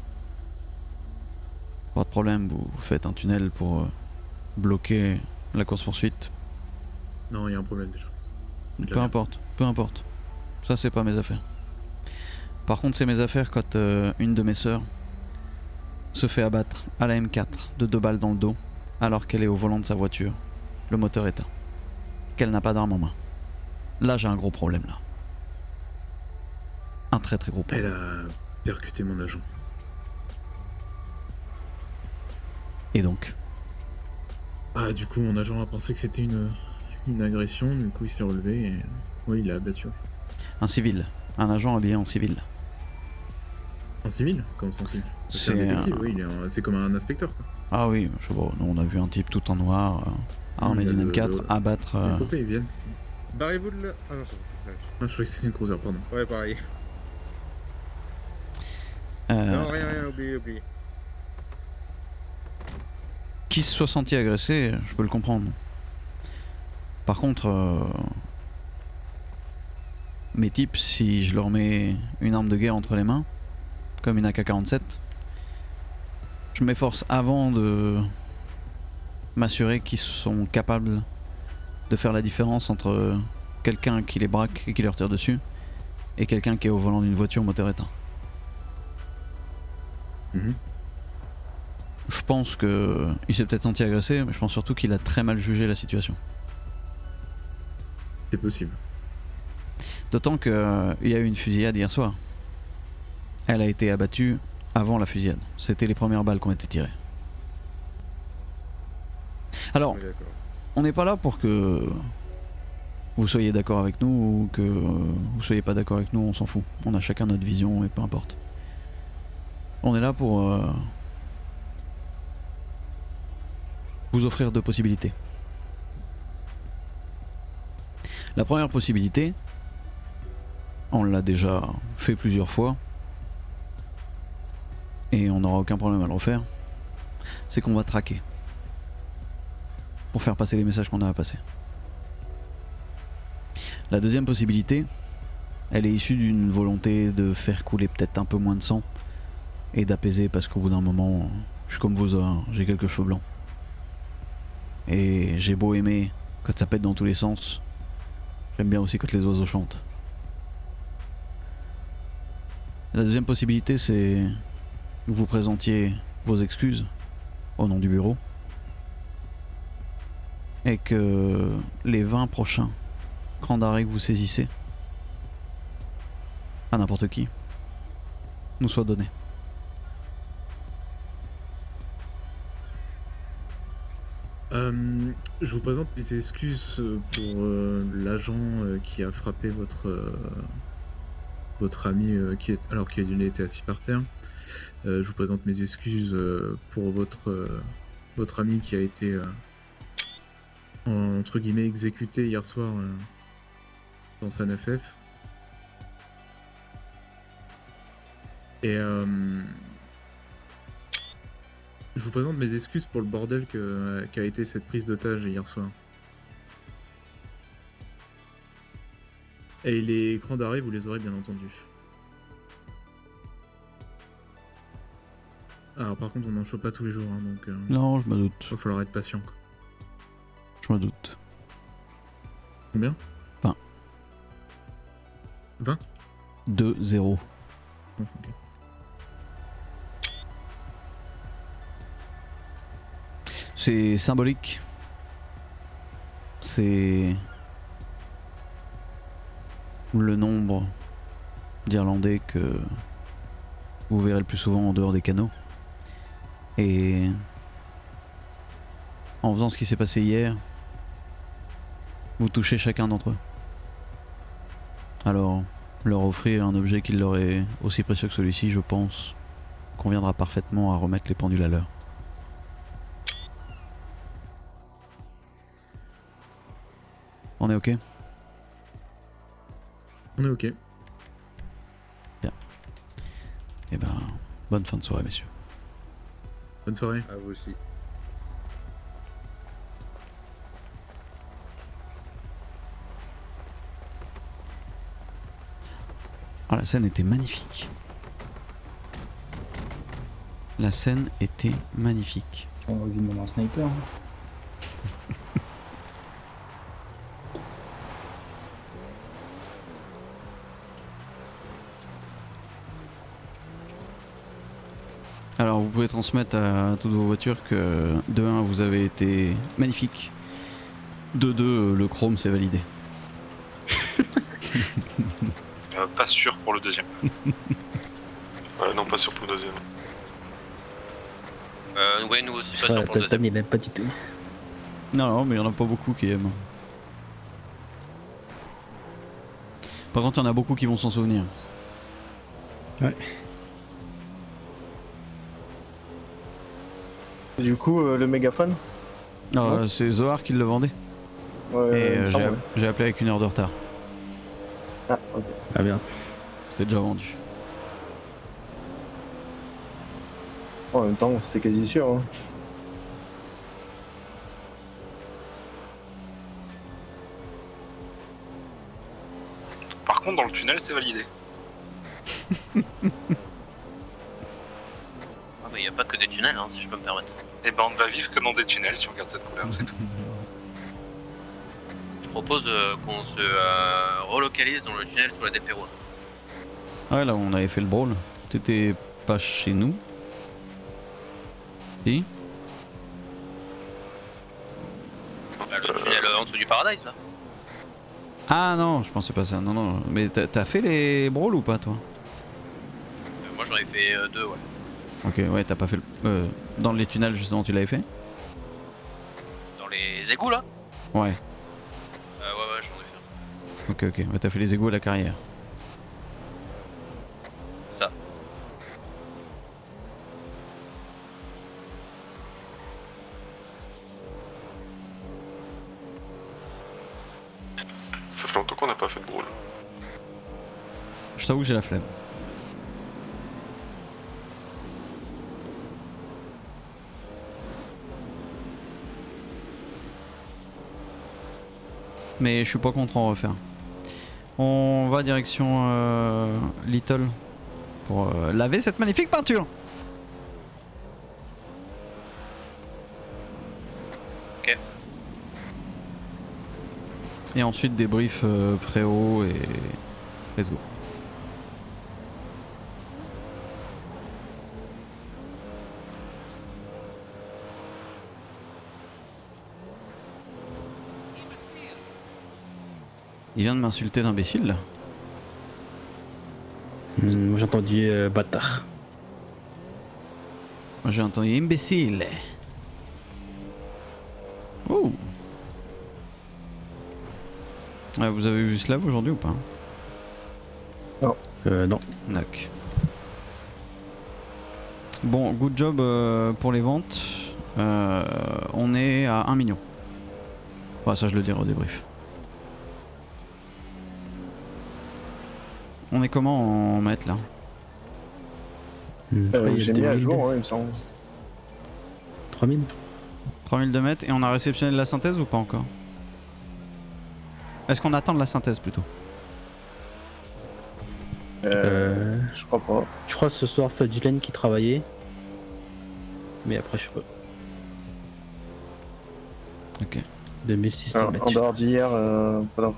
Pas de problème, vous faites un tunnel pour bloquer la course-poursuite. Non, il y a un problème déjà. Peu importe, peu importe. Ça, c'est pas mes affaires. Par contre, c'est mes affaires quand une de mes sœurs se fait abattre à la M4 de 2 balles dans le dos alors qu'elle est au volant de sa voiture, le moteur éteint, qu'elle n'a pas d'arme en main. Là, j'ai un gros problème là. Un très très gros problème. Elle a percuté mon agent. Et donc? Ah, du coup, mon agent a pensé que c'était une agression, du coup il s'est relevé et oui, il l'a abattu. Un civil, un agent habillé en civil. En civil? Comment ça en civil? C'est un détective, oui, c'est comme un inspecteur quoi. Ah oui, je sais pas, nous on a vu un type tout en noir, armé d'une M4, abattre... Pourquoi ils viennent? Barrez-vous de là. Ah non, c'est bon. Ah, je croyais que c'était une cruiser, pardon. Ouais, pareil. Non, rien, oubliez. Qui se soit senti agressé, je peux le comprendre. Par contre, mes types, si je leur mets une arme de guerre entre les mains, comme une AK-47, je m'efforce avant de m'assurer qu'ils sont capables de faire la différence entre quelqu'un qui les braque et qui leur tire dessus et quelqu'un qui est au volant d'une voiture moteur éteint. Je pense que il s'est peut-être senti agressé, mais je pense surtout qu'il a très mal jugé la situation. C'est possible. D'autant qu'il y a eu une fusillade hier soir. Elle a été abattue avant la fusillade. C'était les premières balles qui ont été tirées. Alors, on n'est pas là pour que vous soyez d'accord avec nous ou que vous soyez pas d'accord avec nous, on s'en fout. On a chacun notre vision et peu importe. On est là pour vous offrir 2 possibilités. La première possibilité, on l'a déjà fait plusieurs fois, et on n'aura aucun problème à le refaire, c'est qu'on va traquer. Pour faire passer les messages qu'on a à passer. La deuxième possibilité, elle est issue d'une volonté de faire couler peut-être un peu moins de sang et d'apaiser, parce qu'au bout d'un moment, je suis comme vous, j'ai quelques cheveux blancs. Et j'ai beau aimer quand ça pète dans tous les sens, j'aime bien aussi quand les oiseaux chantent. La deuxième possibilité, c'est que vous présentiez vos excuses au nom du bureau et que les 20 prochains crans d'arrêt que vous saisissez, à n'importe qui, nous soient donnés. Je vous présente mes excuses pour l'agent qui a frappé votre ami alors qu'il était assis par terre. Je vous présente mes excuses pour votre ami qui a été entre guillemets exécuté hier soir dans sa NFF. Et je vous présente mes excuses pour le bordel qu'a été cette prise d'otage hier soir. Et les écrans d'arrêt, vous les aurez bien entendu. Alors par contre, on n'en chope pas tous les jours, hein, donc... non, je me doute. Va falloir être patient, quoi. Je me doute. Combien? 20. 20? 2-0. Bon, ok. C'est symbolique. C'est le nombre d'Irlandais que vous verrez le plus souvent en dehors des canaux. Et en faisant ce qui s'est passé hier, vous touchez chacun d'entre eux. Alors, leur offrir un objet qui leur est aussi précieux que celui-ci, je pense, conviendra parfaitement à remettre les pendules à l'heure. On est ok? On est ok. Bien. Et ben, bonne fin de soirée, messieurs. Bonne soirée. À vous aussi. Ah, la scène était magnifique. La scène était magnifique. On a envie de demander un sniper. Hein. Alors vous pouvez transmettre à toutes vos voitures que de 1 vous avez été magnifique, de 2 le chrome c'est validé. Pas sûr pour le deuxième. Non, pas sûr pour le deuxième. Ouais, nous aussi pas sûr pour le deuxième. Tom il aime pas du tout. Non, mais il y en a pas beaucoup qui aiment. Par contre il y en a beaucoup qui vont s'en souvenir. Ouais. Du coup, le mégaphone? Non, c'est Zohar qui le vendait. Ouais, et j'ai appelé avec 1 heure de retard. Ah, ok. Ah bien. C'était déjà vendu. En même temps, c'était quasi sûr. Hein. Par contre, dans le tunnel, c'est validé. Ah bah y a pas que des tunnels, hein, si je peux me permettre. Et ben, on ne va vivre que dans des tunnels si on regarde cette couleur, c'est tout. Je propose qu'on se relocalise dans le tunnel sous la dépéro. Ouais, là où on avait fait le brawl. T'étais pas chez nous? Si? Bah, le tunnel en dessous du Paradise là. Ah non, je pensais pas ça. Non, non. Mais t'as fait les brawls ou pas, toi? Moi j'en ai fait 2, ouais. Ok, ouais, t'as pas fait le... dans les tunnels, justement, tu l'avais fait? Dans les égouts là? Ouais. Ouais, j'en ai fait. Ok, ok. Ouais, t'as fait les égouts à la carrière. Ça. longtemps qu'on n'a pas fait de brawl. Je t'avoue que j'ai la flemme. Mais je suis pas contre en refaire. On va direction Little pour laver cette magnifique peinture. Ok. Et ensuite débrief préau et let's go. Il vient de m'insulter d'imbécile là. J'ai entendu bâtard. Moi j'ai entendu imbécile. Oh. Ah, vous avez vu Slav aujourd'hui ou pas? Non. Non. D'accord. Bon, good job pour les ventes. On est à 1 million. Bah, ça je le dirai au débrief. On est comment en mètres là? J'ai mis à jour, il me semble. 3000. 3000 de mètres et on a réceptionné de la synthèse ou pas encore? Est-ce qu'on attend de la synthèse plutôt? Je crois pas. Je crois que ce soir Fudgeland qui travaillait. Mais après je sais pas. Ok. 2600 Alors, mètres. en dehors d'hier, pas d'infos.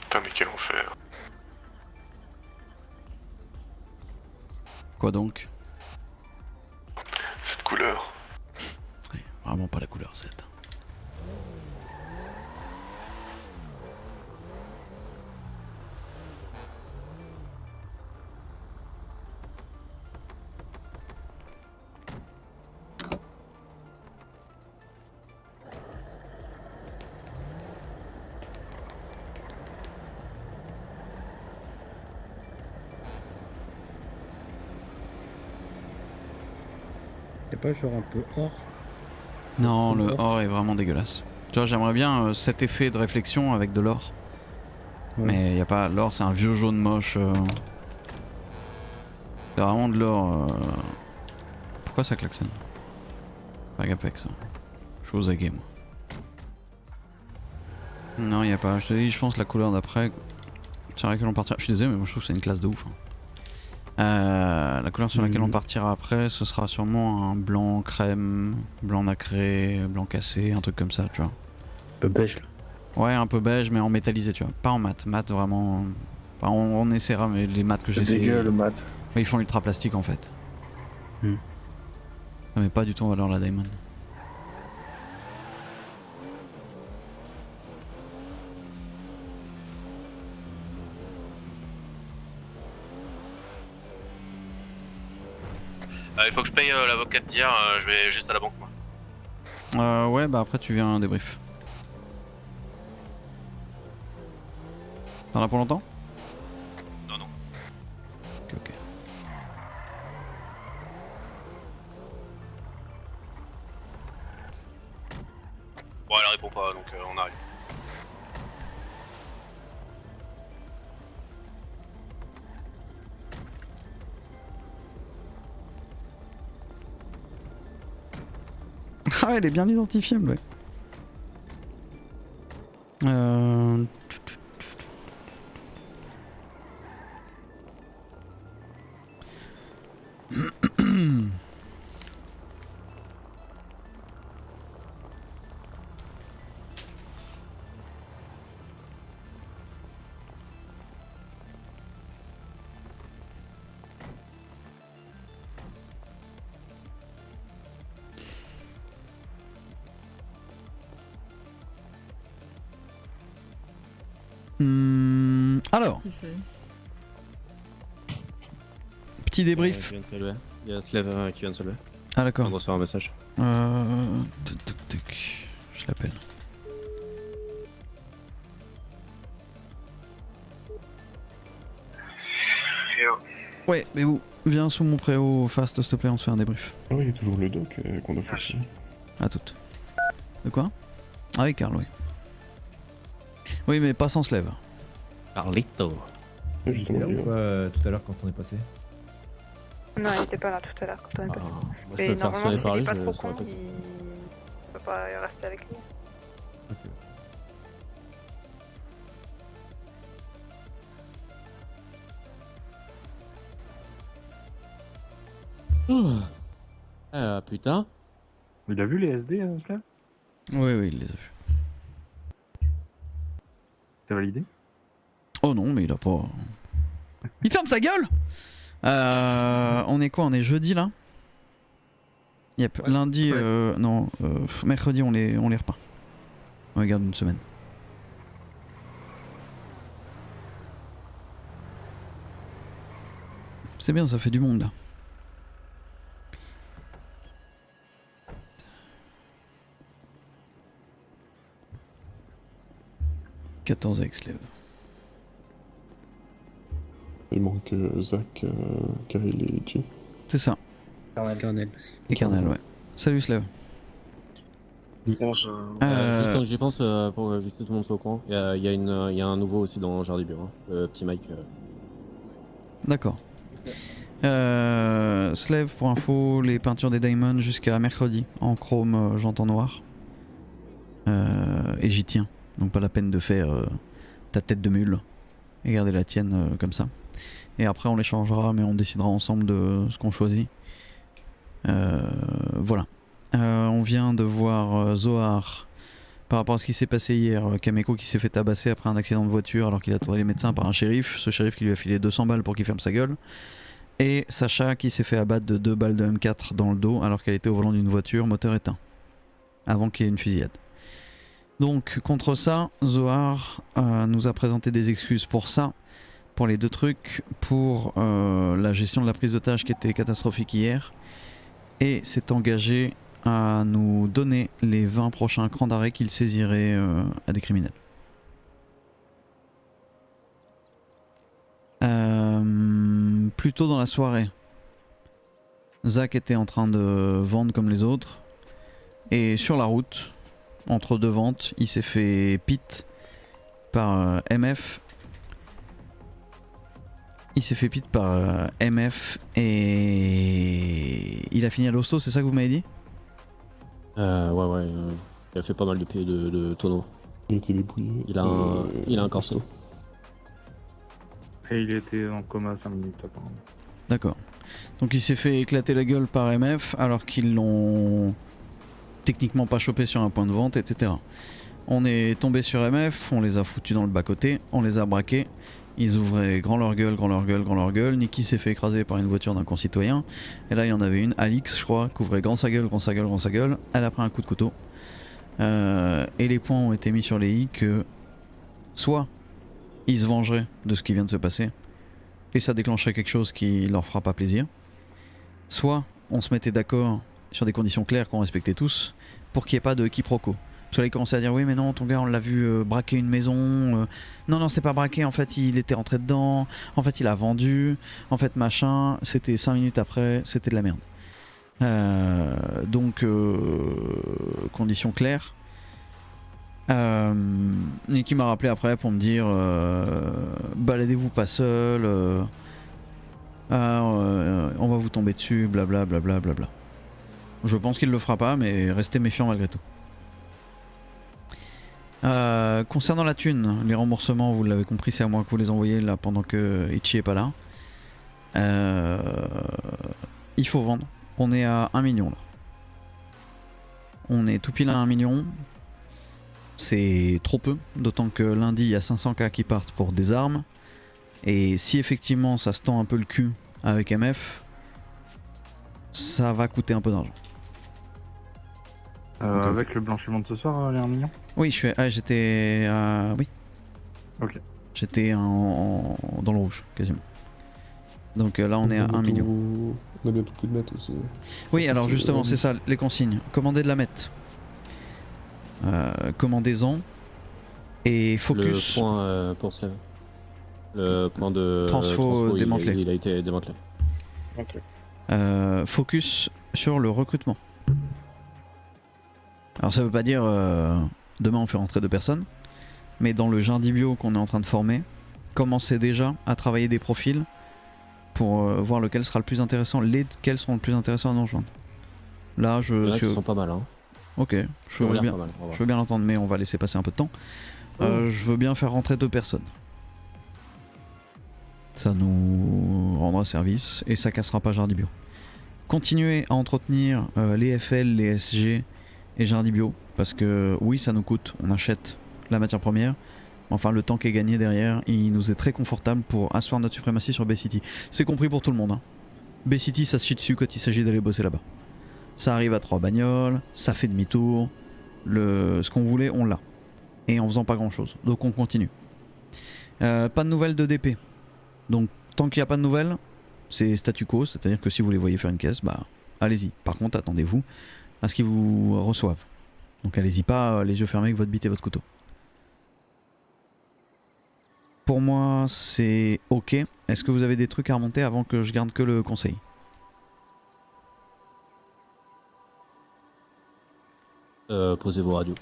Putain, mais quel enfer. Quoi donc? Cette couleur. Vraiment pas la couleur cette. Y'a pas genre un peu or? Non, le or est vraiment dégueulasse. Tu vois, j'aimerais bien cet effet de réflexion avec de l'or. Ouais. Mais y a pas. L'or, c'est un vieux jaune moche. C'est vraiment de l'or. Pourquoi ça klaxonne? Pas gaffe avec ça. Je suis aux aguets, moi. Non, y a pas. Je te dis, je pense la couleur d'après. Sur laquelle on partira. Je suis désolé, mais moi je trouve que c'est une classe de ouf. Hein. La couleur sur laquelle on partira après, ce sera sûrement un blanc crème, blanc nacré, blanc cassé, un truc comme ça, tu vois. Un peu beige là. Ouais, un peu beige, mais en métallisé, tu vois. Pas en mat. Mat vraiment. Enfin, on essaiera, mais les mats que j'ai essayé. dégueu, le mat. Mais ils font ultra plastique en fait. Ça met pas du tout en valeur la Diamond. Il faut que je paye l'avocat d'hier, je vais juste à la banque moi. Ouais, bah après tu viens un débrief. T'en as pour longtemps? Non, non. Ok, ok. Bon, elle répond pas donc on arrive. Ah, elle est bien identifiable, ouais. Alors, petit débrief. Il y a Slav qui vient de se lever. Ah d'accord. Je viens de recevoir un message. Je l'appelle. Ouais, mais où? Viens sous mon préau fast, s'il te plaît, on se fait un débrief. Ah oui, il y a toujours le doc qu'on a fait. À toutes. De quoi? Ah oui, Carl, oui. Oui, mais pas sans Slave. Carlito. Il était là ou pas tout à l'heure quand on est passé? Non, il était pas là tout à l'heure quand on est passé. Moi, je Mais peux faire normalement, sonner s'il par est lui, pas je trop saurais con, pas. il peut pas rester avec lui. Putain. Il a vu les SD, Slav? Oui, il les a vus. T'as validé? Oh non, mais il a pas... Il ferme sa gueule. On est quoi? On est jeudi là? Yep, ouais, lundi, ouais. Non, mercredi on les repeint. On les garde une semaine. C'est bien, ça fait du monde là. « 14 avec Slave. Il manque Zach, Kyle et G. C'est ça. Carnel. Et Carnel, ouais. Salut Slave. Juste quand j'y pense, pour que tout le monde soit au courant, il y a un nouveau aussi dans Jardy Bureau, le petit Mike. D'accord. Slave, pour info, les peintures des Diamonds jusqu'à mercredi, en chrome, j'entends noir. Et j'y tiens. Donc pas la peine de faire ta tête de mule et garder la tienne comme ça. Et après on les changera, mais on décidera ensemble de ce qu'on choisit. Voilà. On vient de voir Zohar par rapport à ce qui s'est passé hier. Kameko qui s'est fait tabasser après un accident de voiture alors qu'il attendait les médecins par un shérif. Ce shérif qui lui a filé 200 balles pour qu'il ferme sa gueule. Et Sacha qui s'est fait abattre de 2 balles de M4 dans le dos alors qu'elle était au volant d'une voiture, moteur éteint. Avant qu'il y ait une fusillade. Donc contre ça, Zohar nous a présenté des excuses pour ça, pour les deux trucs, pour la gestion de la prise d'otage qui était catastrophique hier, et s'est engagé à nous donner les 20 prochains crans d'arrêt qu'il saisirait à des criminels. Plus tôt dans la soirée, Zach était en train de vendre comme les autres, et sur la route, entre deux ventes, il s'est fait pit par MF. Il s'est fait pit par MF et il a fini à l'hosto, c'est ça que vous m'avez dit? Ouais, il a fait pas mal de tonneaux. Il était débrouillé. Il a un corso. Et il était en coma 5 minutes apparemment. D'accord. Donc il s'est fait éclater la gueule par MF alors qu'ils l'ont techniquement pas chopé sur un point de vente, etc. On est tombé sur MF, on les a foutus dans le bas-côté, on les a braqués. Ils ouvraient grand leur gueule. Niki s'est fait écraser par une voiture d'un concitoyen. Et là, il y en avait une, Alix, je crois, qui ouvrait grand sa gueule. Elle a pris un coup de couteau. Et les points ont été mis sur les i que soit ils se vengeraient de ce qui vient de se passer, et ça déclencherait quelque chose qui leur fera pas plaisir. Soit on se mettait d'accord sur des conditions claires qu'on respectait tous, pour qu'il n'y ait pas de quiproquo. Parce que là, ils commençaient à dire oui mais non, ton gars on l'a vu braquer une maison, non c'est pas braqué, en fait il était rentré dedans, en fait il a vendu, en fait machin, c'était 5 minutes après, c'était de la merde. Donc conditions claires. Niki m'a rappelé après pour me dire baladez-vous pas seul, on va vous tomber dessus, blablabla. Je pense qu'il le fera pas, mais restez méfiants malgré tout. Concernant la thune, les remboursements, vous l'avez compris, c'est à moi que vous les envoyez là pendant que Ichi est pas là. Il faut vendre. On est à 1 million là. On est tout pile à 1 million. C'est trop peu, d'autant que lundi il y a 500K qui partent pour des armes. Et si effectivement ça se tend un peu le cul avec MF, ça va coûter un peu d'argent. Avec le blanchiment de ce soir, les 1 million? Oui, j'étais oui. Ok. J'étais dans le rouge, quasiment. Donc là on est à 1 million. On a bientôt plus de mètres aussi. Oui, alors justement, c'est ça, les consignes. Commandez de la MET. Commandez-en. Et focus. Le point pour Slave. Le point de transfo démantelé. Il a été démantelé. Ok. Focus sur le recrutement. Alors ça veut pas dire demain on fait rentrer 2 personnes. Mais dans le Jardibio qu'on est en train de former, commencez déjà à travailler des profils pour voir lequel sera le plus intéressant, lesquels seront le plus intéressants à nous rejoindre. Là, Ils sont pas mal, hein. Ok, je veux bien l'entendre, mais on va laisser passer un peu de temps. Je veux bien faire rentrer 2 personnes. Ça nous rendra service et ça cassera pas Jardibio. Continuez à entretenir les FL, les SG et Jardibio parce que oui, ça nous coûte, on achète la matière première. Enfin, le temps qui est gagné derrière, il nous est très confortable pour asseoir notre suprématie sur Bay-City. C'est compris pour tout le monde. Hein. Bay-City, ça se chie dessus quand il s'agit d'aller bosser là-bas. Ça arrive à 3 bagnoles, ça fait demi-tour. Ce qu'on voulait, on l'a. Et en faisant pas grand-chose. Donc on continue. Pas de nouvelles de DP. Donc tant qu'il n'y a pas de nouvelles, c'est statu quo. C'est-à-dire que si vous les voyez faire une caisse, bah allez-y. Par contre, attendez-vous à ce qu'ils vous reçoivent. Donc allez-y pas les yeux fermés avec votre bite et votre couteau. Pour moi, c'est ok. Est-ce que vous avez des trucs à remonter avant que je garde que le conseil? Posez vos radios.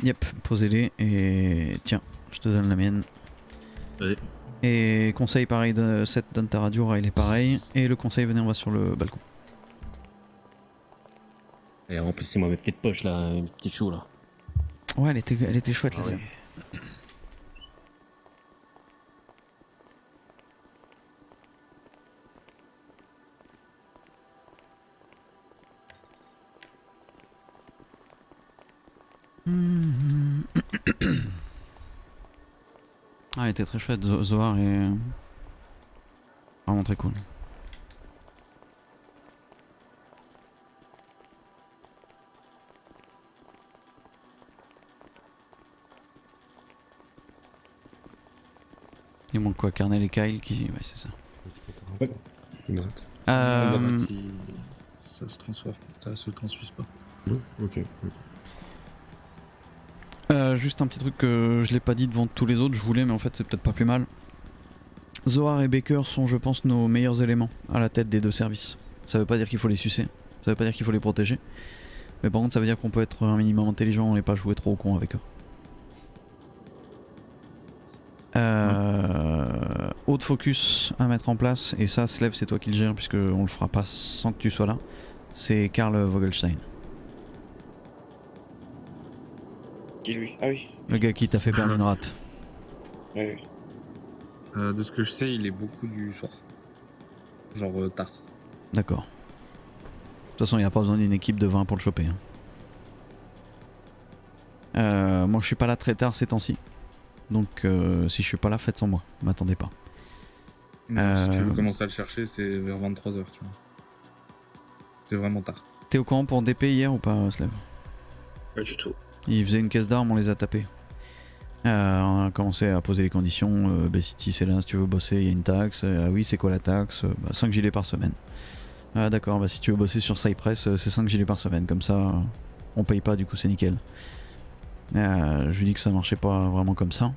Yep, posez-les et tiens, je te donne la mienne. Oui. Et conseil pareil, de Seth donne ta radio, Riley est pareil. Et le conseil, venez, on va sur le balcon. Et remplissez-moi mes petites poches là, mes petits choux là. Ouais, elle était chouette la scène. Ah, elle était très chouette, Zohar est vraiment très cool. Il manque quoi? Carnel et Kyle qui... Ouais, c'est ça. Ouais, une rate. Ça se transfère, ça se transfuse pas. Ouais, ok. Juste un petit truc que je l'ai pas dit devant tous les autres, je voulais, mais en fait c'est peut-être pas plus mal. Zohar et Baker sont, je pense, nos meilleurs éléments à la tête des 2 services. Ça veut pas dire qu'il faut les sucer, ça veut pas dire qu'il faut les protéger. Mais par contre, ça veut dire qu'on peut être un minimum intelligent et pas jouer trop au con avec eux. Autre focus à mettre en place, et ça, Slev, c'est toi qui le gères, puisque on le fera pas sans que tu sois là. C'est Karl Vogelstein. Qui lui? Ah oui. Le gars qui t'a fait perdre une rate. Ouais. De ce que je sais, il est beaucoup du soir. Genre tard. D'accord. De toute façon, il n'y a pas besoin d'une équipe de 20 pour le choper. Hein. Moi, je suis pas là très tard ces temps-ci. Donc, si je suis pas là, faites sans moi. M'attendez pas. Si tu veux commencer à le chercher, c'est vers 23h, tu vois. C'est vraiment tard. T'es au courant pour DP hier ou pas, Slev? Pas du tout. Ils faisaient une caisse d'armes, on les a tapés. On a commencé à poser les conditions. Bay-City, c'est là, si tu veux bosser, il y a une taxe. Ah oui, c'est quoi la taxe? 5 gilets par semaine. Ah d'accord, bah si tu veux bosser sur Cypress, c'est 5 gilets par semaine. Comme ça, on paye pas, du coup, c'est nickel. Je lui ai dit que ça marchait pas vraiment comme ça.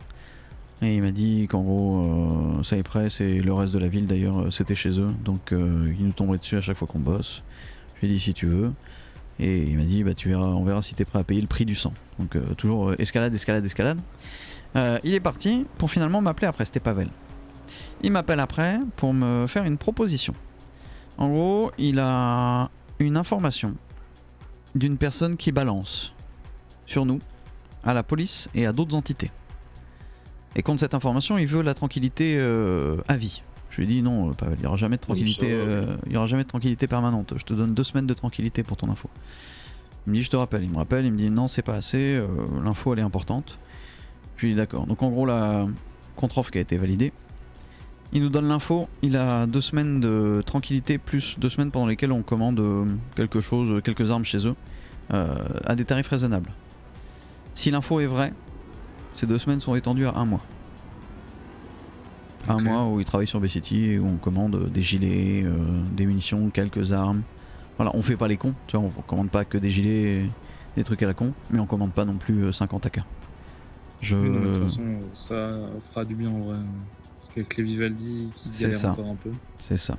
Et il m'a dit qu'en gros, Cypress et le reste de la ville d'ailleurs, c'était chez eux. Donc ils nous tomberaient dessus à chaque fois qu'on bosse. Je lui ai dit si tu veux. Et il m'a dit bah tu verras, on verra si t'es prêt à payer le prix du sang. Donc toujours escalade. Il est parti pour finalement m'appeler après, c'était Pavel. Il m'appelle après pour me faire une proposition. En gros, il a une information d'une personne qui balance sur nous, à la police et à d'autres entités. Et contre cette information, il veut la tranquillité à vie. Je lui ai dit non, Pavel, il n'y aura jamais de tranquillité, il y aura jamais de tranquillité permanente. Je te donne 2 semaines de tranquillité pour ton info. Il me dit je te rappelle, il me rappelle, il me dit non c'est pas assez, l'info elle est importante. Je lui dis d'accord. Donc en gros la contre-offre qui a été validée, il nous donne l'info, il a 2 semaines de tranquillité plus 2 semaines pendant lesquelles on commande quelque chose, quelques armes chez eux, à des tarifs raisonnables. Si l'info est vraie, ces 2 semaines sont étendues à 1 mois. Un mois où il travaille sur B-City et où on commande des gilets, des munitions, quelques armes. Voilà, on fait pas les cons, tu vois, on commande pas que des gilets, des trucs à la con, mais on commande pas non plus 50 AK. Oui, non, mais de toute façon, ça fera du bien en vrai. Parce qu'avec les Vivaldi qui galèrent encore un peu. C'est ça.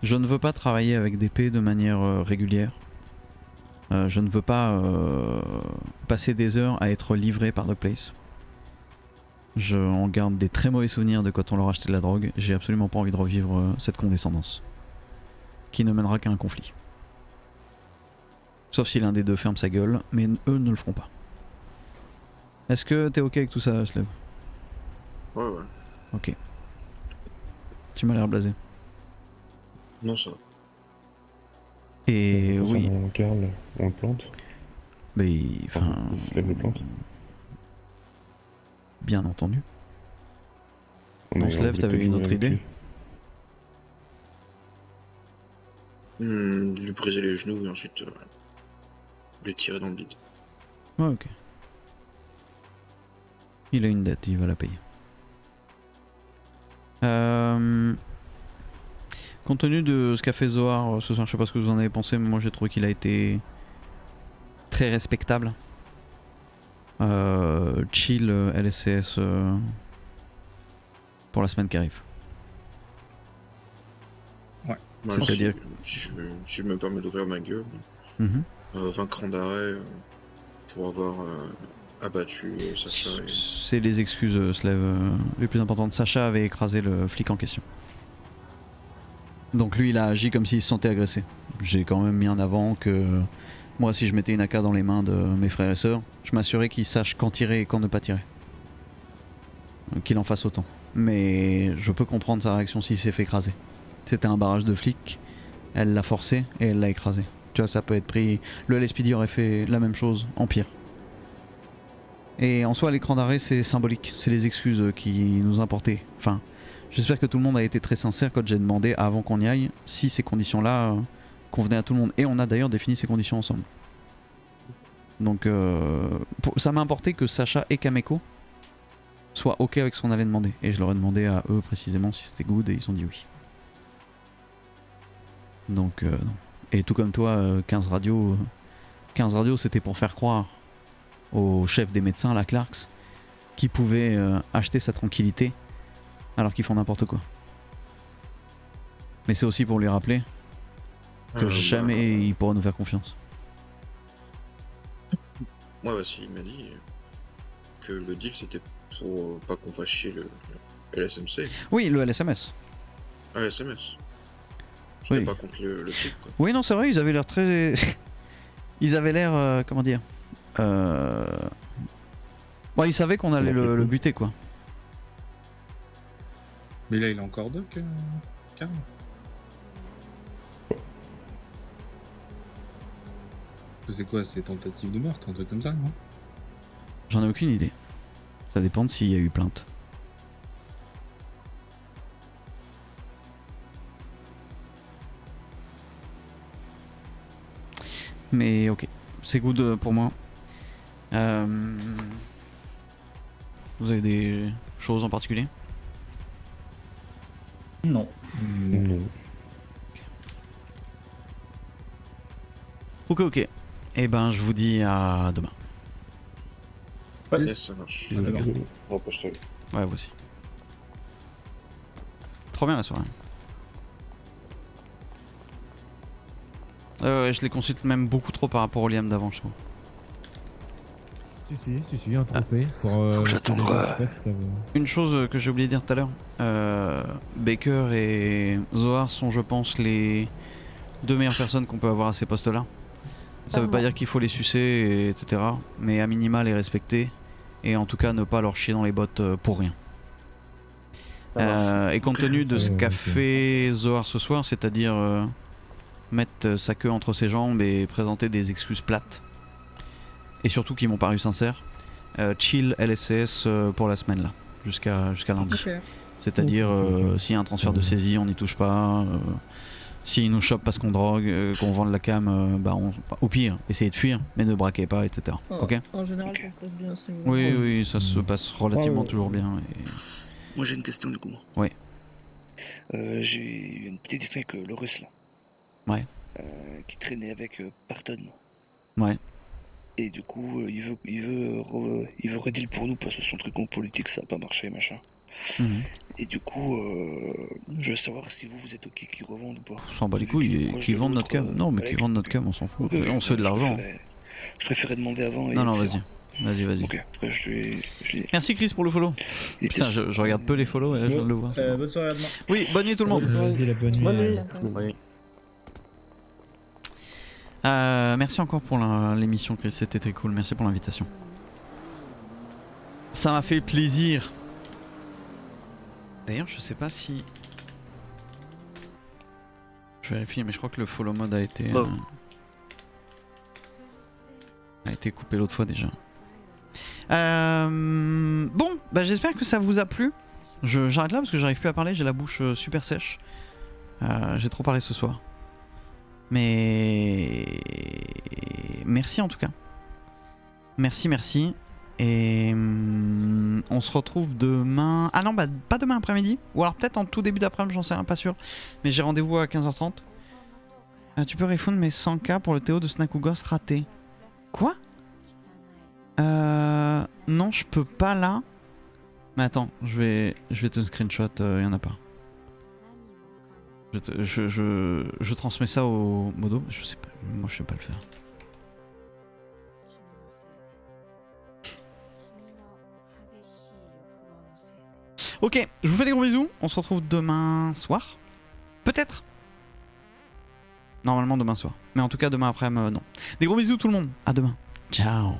Je ne veux pas travailler avec des P de manière régulière. Je ne veux pas passer des heures à être livré par Dogplace. On garde des très mauvais souvenirs de quand on leur achetait de la drogue. J'ai absolument pas envie de revivre cette condescendance. Qui ne mènera qu'à un conflit. Sauf si l'un des deux ferme sa gueule, mais eux ne le feront pas. Est-ce que t'es ok avec tout ça, Slev? Ouais. Ok. Tu m'as l'air blasé. Non, ça va. Et oui. Karl, on le plante. Mais enfin. Slev le plante. Bien entendu. On se lève, t'avais une autre idée? Lui briser les genoux et ensuite lui tirer dans le bide. Ouais, ok. Il a une dette, il va la payer. Compte tenu de ce qu'a fait Zohar ce soir, je sais pas ce que vous en avez pensé, mais moi j'ai trouvé qu'il a été très respectable. Chill LSCS pour la semaine qui arrive. Ouais. C'est-à-dire si je me permets d'ouvrir ma gueule, 20 crans d'arrêt pour avoir abattu Sacha. C'est les excuses, Slev, les plus importantes. Sacha avait écrasé le flic en question. Donc lui il a agi comme s'il se sentait agressé. J'ai quand même mis en avant que moi si je mettais une AK dans les mains de mes frères et sœurs, je m'assurais qu'ils sachent quand tirer et quand ne pas tirer. Qu'il en fasse autant. Mais je peux comprendre sa réaction s'il s'est fait écraser. C'était un barrage de flics, elle l'a forcé et elle l'a écrasé. Tu vois, ça peut être pris... Le LSPD aurait fait la même chose, en pire. Et en soi l'écran d'arrêt c'est symbolique, c'est les excuses qui nous importaient. Enfin, j'espère que tout le monde a été très sincère quand j'ai demandé avant qu'on y aille si ces conditions-là convenaient à tout le monde. Et on a d'ailleurs défini ces conditions ensemble. Donc ça m'a importé que Sacha et Kameko soient ok avec ce qu'on allait demander. Et je leur ai demandé à eux précisément si c'était good et ils ont dit oui. Donc et tout comme toi, 15 radios c'était pour faire croire au chef des médecins, la Clarks, qui pouvait acheter sa tranquillité alors qu'ils font n'importe quoi. Mais c'est aussi pour lui rappeler que jamais il pourra nous faire confiance. Ouais, il m'a dit que le deal c'était pour pas qu'on fasse chier le LSMC. Oui, le LSMS. Ah, le LSMS. J'étais pas contre le truc, quoi. Oui, non, c'est vrai, ils avaient l'air très... ils avaient l'air... comment dire ils savaient qu'on allait le buter, quoi. Mais là, il est encore doc, Karl. C'est quoi, c'est tentative de meurtre, un truc comme ça, non? J'en ai aucune idée. Ça dépend de s'il y a eu plainte. Mais ok, c'est good pour moi. Vous avez des choses en particulier? Non. Non. Ok. Et ben je vous dis à demain. Yes, ça marche. Repose-toi. Ouais, vous aussi. Trop bien la soirée. Je les consulte même beaucoup trop par rapport au Liam d'avant, je trouve. Si, un trophée. Pour, faut que j'attende. Une chose que j'ai oublié de dire tout à l'heure, Baker et Zohar sont, je pense, les deux meilleures personnes qu'on peut avoir à ces postes-là. Ça veut pas dire qu'il faut les sucer, etc. Mais à minima les respecter et en tout cas ne pas leur chier dans les bottes pour rien. Et compte tenu de ce qu'a fait Zohar ce soir, c'est-à-dire mettre sa queue entre ses jambes et présenter des excuses plates, et surtout qui m'ont paru sincères, chill LSCS pour la semaine là, jusqu'à lundi. Okay. C'est-à-dire s'il y a un transfert de saisie, on n'y touche pas. S'ils nous chopent parce qu'on drogue, qu'on vend de la cam, au pire, essayez de fuir, mais ne braquez pas, etc. Ok ? En général, ça se passe bien à ce niveau. Oui, ça se passe relativement toujours bien. Moi j'ai une question du coup. Oui. J'ai eu une petite histoire avec le russe là. Ouais. Qui traînait avec Parton. Ouais. Et du coup, il veut redeal pour nous parce que son truc en politique ça a pas marché, machin. Et du coup, je veux savoir si vous êtes ok qu'ils revendent ou pas. On s'en bat les couilles, qu'ils vendent notre cam. Non, mais qu'ils vendent notre cam, on s'en fout. On se fait de l'argent. Je préférais demander avant. Non, vas-y. Vas-y. Ok, après je lui Merci Chris pour le follow. Putain, je regarde peu les follow et là je viens de le voir. Bonne soirée à demain. Oui, bonne nuit tout le monde. Vas-y, la bonne nuit. Bonne nuit. Merci encore pour l'émission Chris, c'était très cool. Merci pour l'invitation. Ça m'a fait plaisir. D'ailleurs, je sais pas si... Je vérifie, mais je crois que le follow mode a été coupé l'autre fois déjà. Bon, bah j'espère que ça vous a plu. J'arrête là parce que j'arrive plus à parler, j'ai la bouche super sèche. J'ai trop parlé ce soir. Mais... Merci en tout cas. Merci. Et on se retrouve demain... Ah non, bah pas demain après-midi. Ou alors peut-être en tout début d'après-midi, j'en sais rien, pas sûr. Mais j'ai rendez-vous à 15h30. Tu peux refund mes 100K pour le Théo de Snack ou Ghost raté. Quoi? Non, je peux pas là. Mais attends, je vais te screenshot, y en a pas. Je transmets ça au modo. Je sais pas, moi je sais pas le faire. Ok, je vous fais des gros bisous. On se retrouve demain soir. Peut-être. Normalement demain soir. Mais en tout cas demain après-midi, non. Des gros bisous tout le monde. À demain. Ciao.